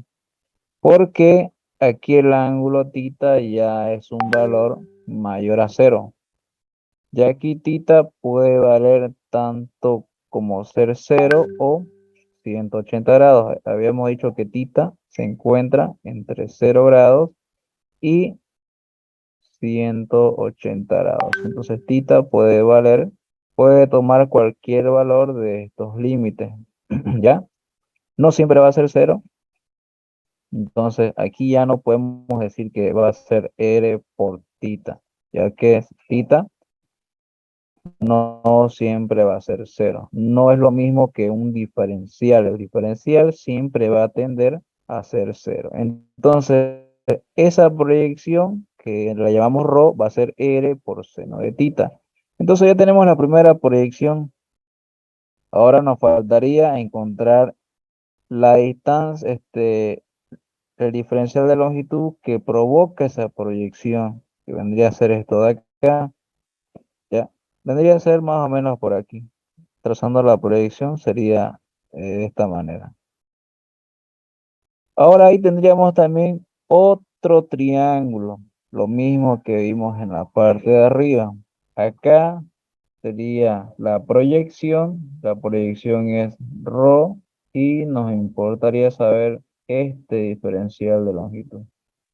porque aquí el ángulo θ ya es un valor mayor a 0. Ya aquí θ puede valer tanto como ser 0 o 180 grados. Habíamos dicho que θ se encuentra entre 0 grados y 180 grados. Entonces θ puede tomar cualquier valor de estos límites. ¿Ya? No siempre va a ser 0. Entonces aquí ya no podemos decir que va a ser R por θ, ya que θ no siempre va a ser cero. No es lo mismo que un diferencial. El diferencial siempre va a tender a ser cero. Entonces, esa proyección, que la llamamos ρ, va a ser r por seno de tita. Entonces ya tenemos la primera proyección. Ahora nos faltaría encontrar la distancia, el diferencial de longitud que provoca esa proyección, que vendría a ser esto de acá, ya. Vendría a ser más o menos por aquí. Trazando la proyección sería de esta manera. Ahora ahí tendríamos también otro triángulo, lo mismo que vimos en la parte de arriba. Acá sería la proyección es ρ y nos importaría saber este diferencial de longitud.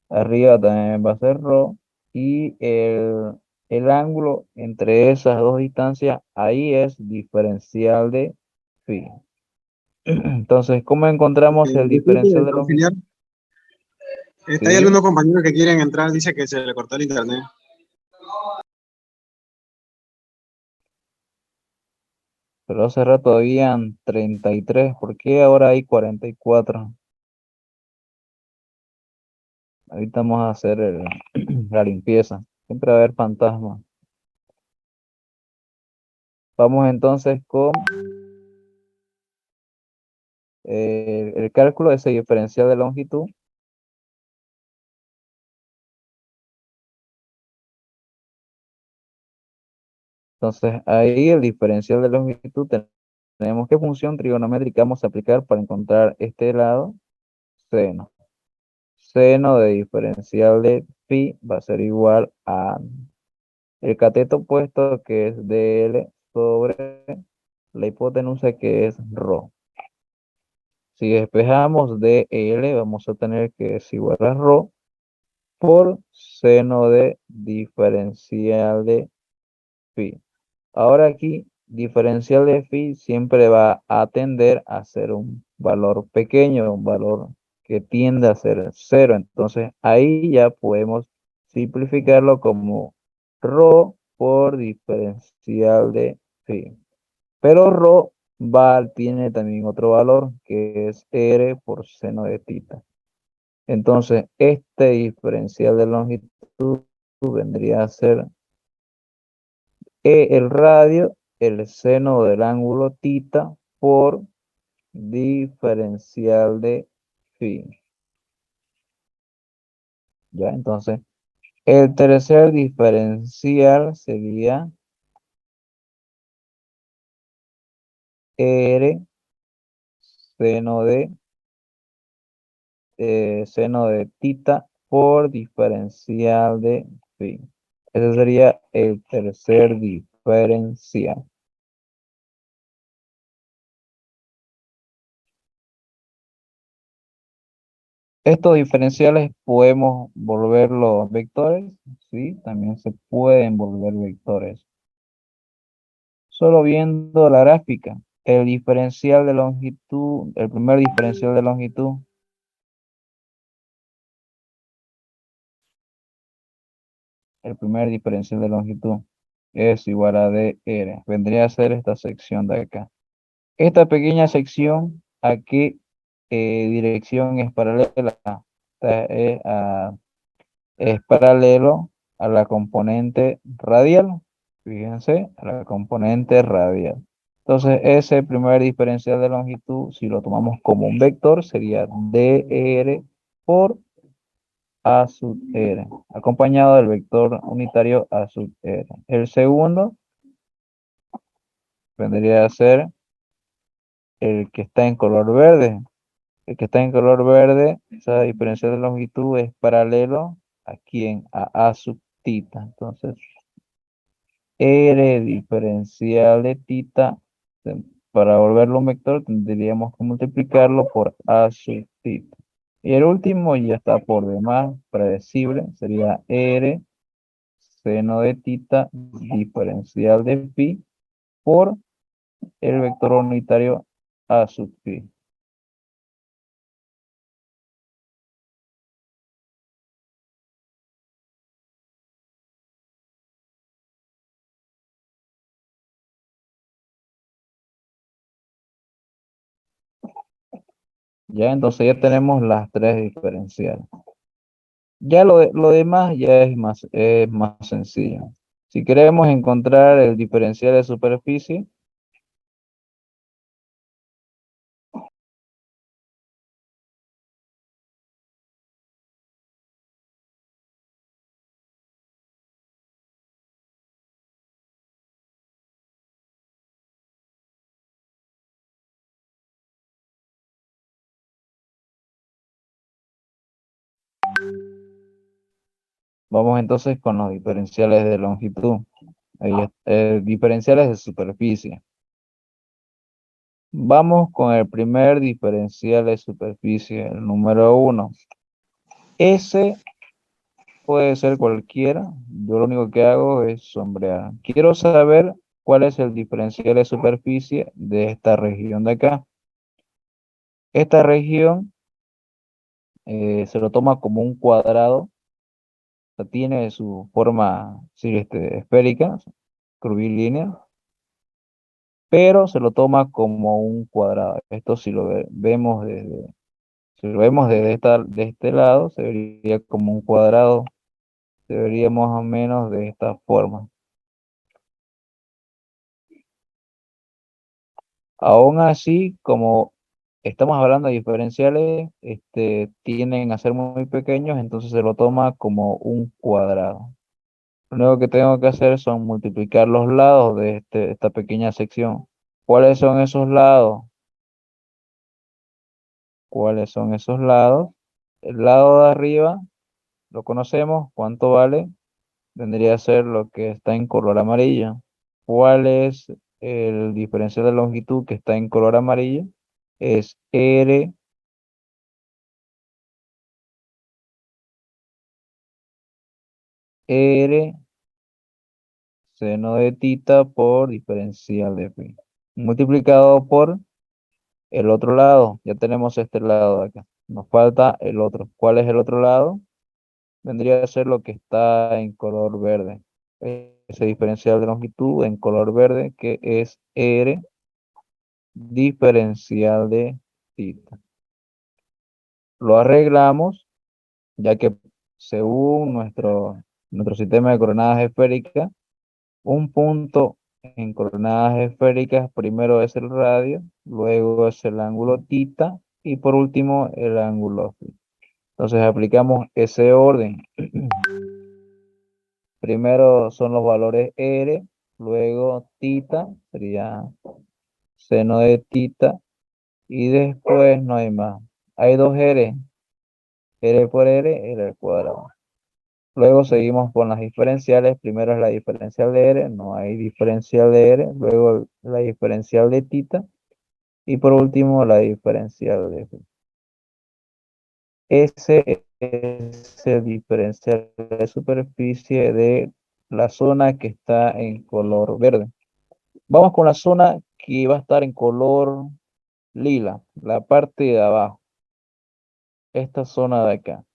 Arriba también va a ser ρ y el ángulo entre esas dos distancias, ahí es diferencial de phi. Entonces, ¿cómo encontramos el diferencial de longitud?
Auxiliar. Hay
Sí,
algunos compañeros que quieren entrar, dice que se le cortó el internet.
pero hace rato habían 33, ¿por qué ahora hay 44? Ahorita vamos a hacer la limpieza. Siempre va a haber fantasmas. Vamos entonces con el cálculo de ese diferencial de longitud. Entonces, ahí el diferencial de longitud, tenemos qué función trigonométrica vamos a aplicar para encontrar este lado, seno. Seno de diferencial de phi va a ser igual a el cateto opuesto, que es dl, sobre la hipotenusa, que es ρ. Si despejamos dl, vamos a tener que es igual a ρ por seno de diferencial de phi. Ahora aquí, diferencial de phi siempre va a tender a ser un valor pequeño, un valor que tiende a ser cero. Entonces ahí ya podemos simplificarlo como ρ por diferencial de phi. Pero tiene también otro valor, que es r por seno de tita. Entonces este diferencial de longitud vendría a ser el radio, el seno del ángulo tita por diferencial de phi. Ya, entonces, el tercer diferencial sería R seno de tita por diferencial de phi. Ese sería el tercer diferencial. Estos diferenciales podemos volverlos vectores, sí, también se pueden volver vectores. Solo viendo la gráfica, el diferencial de longitud, el primer diferencial de longitud, es igual a dr. Vendría a ser esta sección de acá. Esta pequeña sección, ¿a qué dirección es paralela? Es paralelo a la componente radial. Fíjense, a la componente radial. Entonces, ese primer diferencial de longitud, si lo tomamos como un vector, sería dr por a sub r, acompañado del vector unitario a sub r. El segundo vendría a ser el que está en color verde. El que está en color verde, esa diferencial de longitud es paralelo a quién, a sub tita. Entonces, r diferencial de tita, para volverlo un vector, tendríamos que multiplicarlo por a sub tita. Y el último ya está por demás predecible, sería r seno de tita diferencial de phi por el vector unitario a sub phi. Ya, entonces ya tenemos las tres diferenciales. Ya lo demás ya es más sencillo. Si queremos encontrar el diferencial de superficie, vamos entonces con los diferenciales de longitud. Diferenciales de superficie. Vamos con el primer diferencial de superficie, el número 1. Ese puede ser cualquiera. Yo lo único que hago es sombrear. Quiero saber cuál es el diferencial de superficie de esta región de acá. Esta región se lo toma como un cuadrado. O sea, tiene su forma sí, esférica, curvilínea, pero se lo toma como un cuadrado. Esto si lo vemos si lo vemos de este lado, se vería como un cuadrado. Se vería más o menos de esta forma. Aún así, como estamos hablando de diferenciales, tienden a ser muy pequeños, entonces se lo toma como un cuadrado. Lo único que tengo que hacer son multiplicar los lados de esta pequeña sección. ¿Cuáles son esos lados? ¿Cuáles son esos lados? El lado de arriba lo conocemos. ¿Cuánto vale? Vendría a ser lo que está en color amarillo. ¿Cuál es el diferencial de longitud que está en color amarillo? Es R seno de tita por diferencial de pi. Multiplicado por el otro lado. Ya tenemos este lado de acá. Nos falta el otro. ¿Cuál es el otro lado? Vendría a ser lo que está en color verde. Ese diferencial de longitud en color verde que es R diferencial de tita. Lo arreglamos, ya que según nuestro sistema de coordenadas esféricas, un punto en coordenadas esféricas primero es el radio, luego es el ángulo tita y por último el ángulo phi. Entonces aplicamos ese orden. Primero son los valores R, luego tita, sería seno de tita, y después no hay más. Hay dos R, R por R, R al cuadrado. Luego seguimos con las diferenciales. Primero es la diferencial de R, no hay diferencial de R. Luego la diferencial de tita. Y por último la diferencial de phi. Ese es el diferencial de superficie de la zona que está en color verde. Vamos con la zona que va a estar en color lila, la parte de abajo. Esta zona de acá.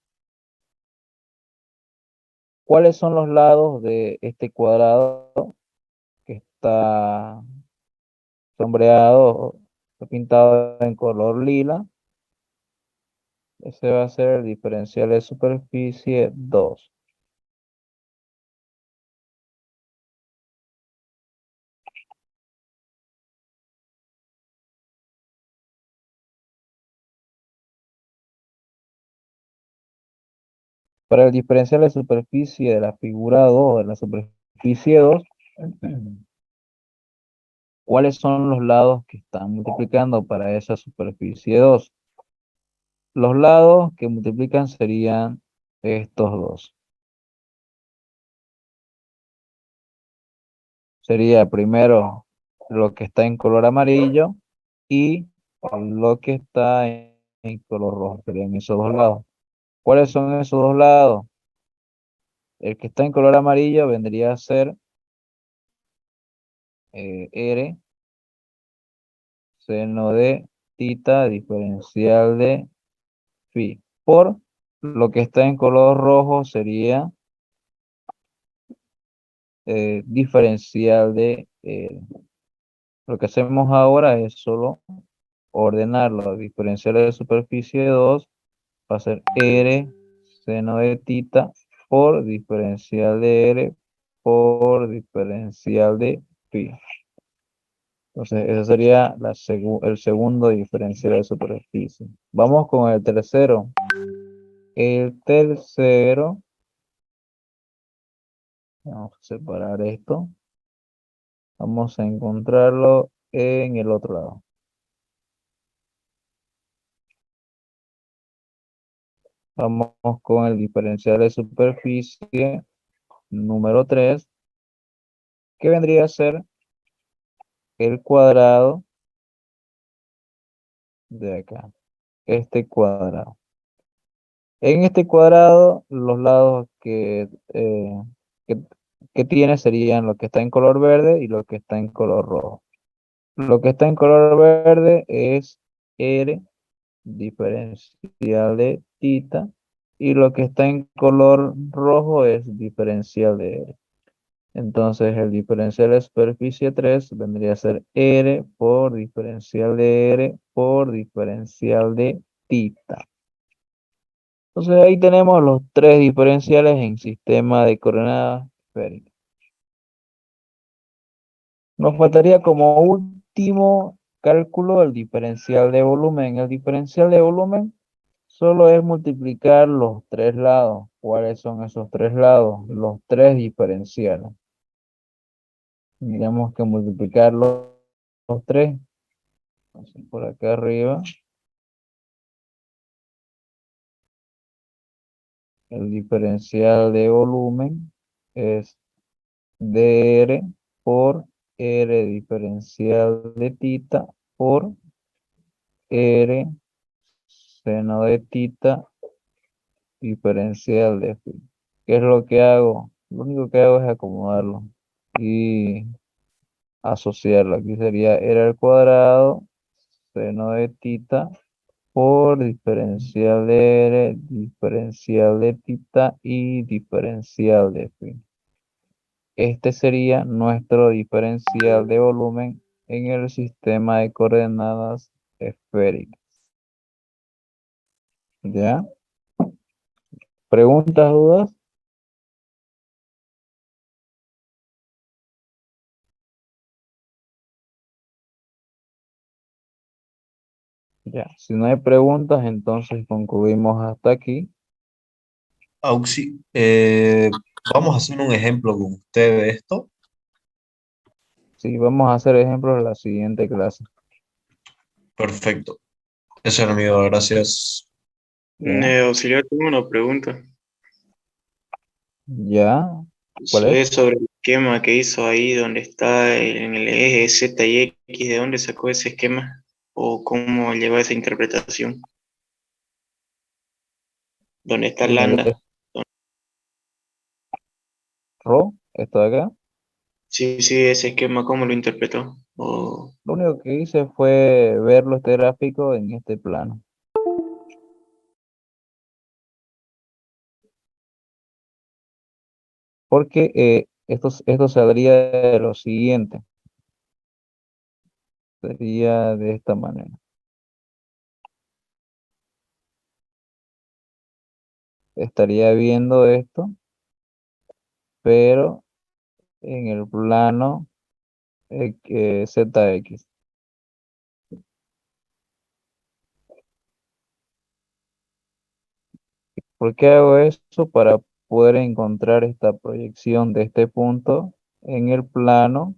¿Cuáles son los lados de este cuadrado que está sombreado o pintado en color lila? Ese va a ser el diferencial de superficie 2. Para el diferencial de superficie de la figura 2, de la superficie 2, ¿cuáles son los lados que están multiplicando para esa superficie 2? Los lados que multiplican serían estos dos. Sería primero lo que está en color amarillo y lo que está en color rojo. Serían esos dos lados. ¿Cuáles son esos dos lados? El que está en color amarillo vendría a ser R seno de tita diferencial de phi. Por lo que está en color rojo sería diferencial de R. Lo que hacemos ahora es solo ordenarlo, diferencial de superficie 2, va a ser R seno de tita por diferencial de R por diferencial de pi. Entonces, ese sería el segundo diferencial de superficie. Vamos con el tercero. El tercero, vamos a separar esto. Vamos a encontrarlo en el otro lado. Vamos con el diferencial de superficie número 3, que vendría a ser el cuadrado de acá, este cuadrado. En este cuadrado, los lados que, que tiene serían lo que está en color verde y lo que está en color rojo. Lo que está en color verde es R diferencial de tita, y lo que está en color rojo es diferencial de R. Entonces el diferencial de superficie 3 vendría a ser R por diferencial de R por diferencial de tita. Entonces ahí tenemos los tres diferenciales en sistema de coordenadas esféricas. Nos faltaría como último cálculo el diferencial de volumen. El diferencial de volumen solo es multiplicar los tres lados. ¿Cuáles son esos tres lados? Los tres diferenciales. Tenemos que multiplicar los tres. Entonces, por acá arriba. El diferencial de volumen es dr por R diferencial de tita por R seno de tita diferencial de phi. ¿Qué es lo que hago? Lo único que hago es acomodarlo y asociarlo. Aquí sería R al cuadrado seno de tita por diferencial de R, diferencial de tita y diferencial de phi. Este sería nuestro diferencial de volumen en el sistema de coordenadas esféricas. ¿Ya? ¿Preguntas, dudas? Ya, si no hay preguntas, entonces concluimos hasta aquí.
Vamos a hacer un ejemplo con usted de esto.
Sí, vamos a hacer ejemplos en la siguiente clase.
Perfecto. Eso era mío, gracias.
Auxiliar, tengo una pregunta.
¿Ya? ¿Cuál es?
Es sobre el esquema que hizo ahí donde está en el eje Z y X. ¿De dónde sacó ese esquema? ¿O cómo lleva esa interpretación? ¿Dónde está
En el
lambda?
RO, esto de acá.
Sí, ese esquema, ¿cómo lo interpretó?
Lo único que hice fue verlo este gráfico en este plano. Porque esto saldría de lo siguiente. Sería de esta manera. Estaría viendo esto, pero en el plano ZX. ¿Por qué hago eso? Para poder encontrar esta proyección de este punto en el plano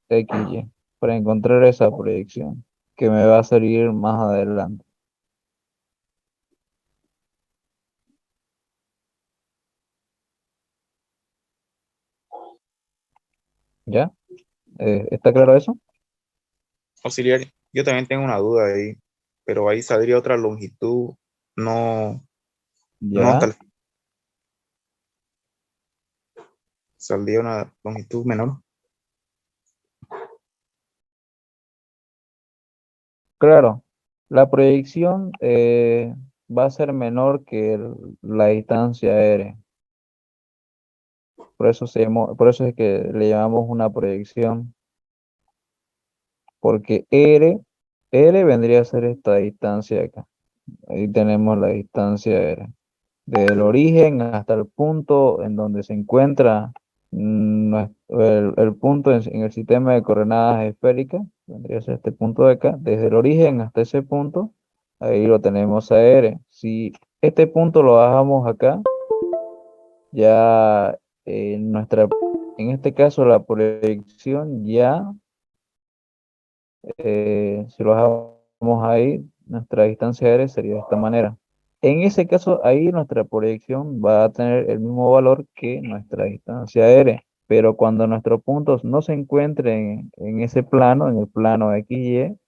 XY. Para encontrar esa proyección que me va a servir más adelante. ¿Ya? ¿Está claro eso?
Auxiliar, yo también tengo una duda ahí, pero ahí saldría otra longitud, no
¿Ya?
hasta el final. Saldría una longitud menor.
Claro, la proyección va a ser menor que la distancia r. Por eso es que le llamamos una proyección. Porque R R vendría a ser esta distancia de acá. Ahí tenemos la distancia R. Desde el origen hasta el punto en donde se encuentra el punto en el sistema de coordenadas esféricas, vendría a ser este punto de acá. Desde el origen hasta ese punto, ahí lo tenemos a R. Si este punto lo bajamos acá, ya en este caso la proyección ya, si lo bajamos ahí, nuestra distancia R sería de esta manera. En ese caso, ahí nuestra proyección va a tener el mismo valor que nuestra distancia R, pero cuando nuestros puntos no se encuentren en ese plano, en el plano XY,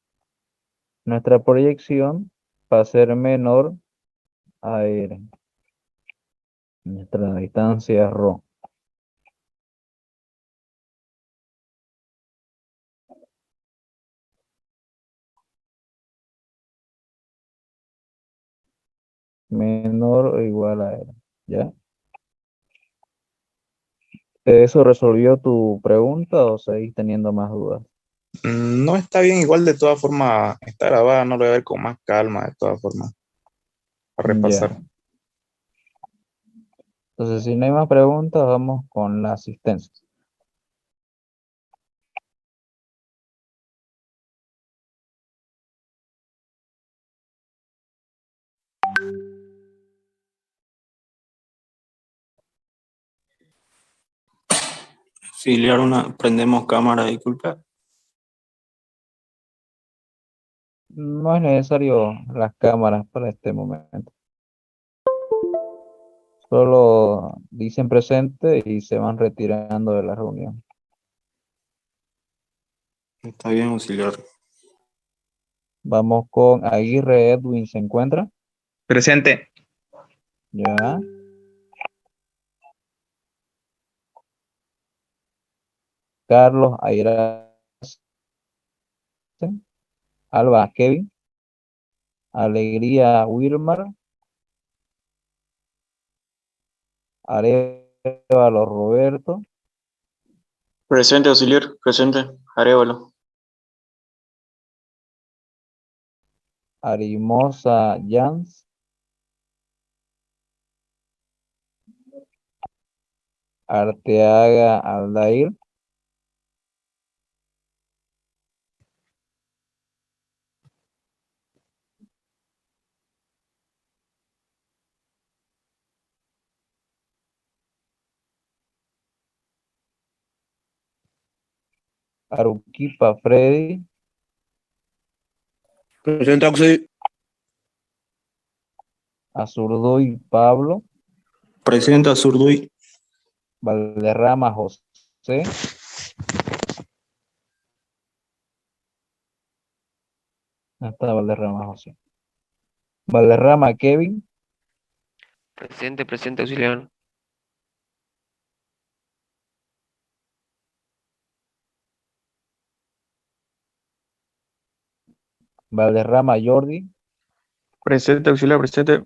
nuestra proyección va a ser menor a R, nuestra distancia ρ. Menor o igual a R, ¿ya? ¿Eso resolvió tu pregunta o seguís teniendo más dudas?
No está bien, igual de todas formas está grabada, no lo voy a ver con más calma, de todas formas, a repasar.
Ya. Entonces, si no hay más preguntas, vamos con la asistencia.
Auxiliar, prendemos cámara, disculpa.
No es necesario las cámaras para este momento. Solo dicen presente y se van retirando de la reunión.
Está bien, auxiliar.
Vamos con Aguirre Edwin, ¿se encuentra?
Presente.
Ya. Carlos Aira. Alba Kevin. Alegría Wilmar. Arevalo Roberto.
Presente, auxiliar. Presente. Arévalo.
Arimosa Jans. Arteaga Aldair. Aruquipa Freddy.
Presente, Auxi.
Azurduy Pablo.
Presente, Azurduy.
Valderrama José. Está Valderrama José. Valderrama Kevin.
Presente, auxiliar.
Valderrama Jordi.
Presente, auxiliar. Presente.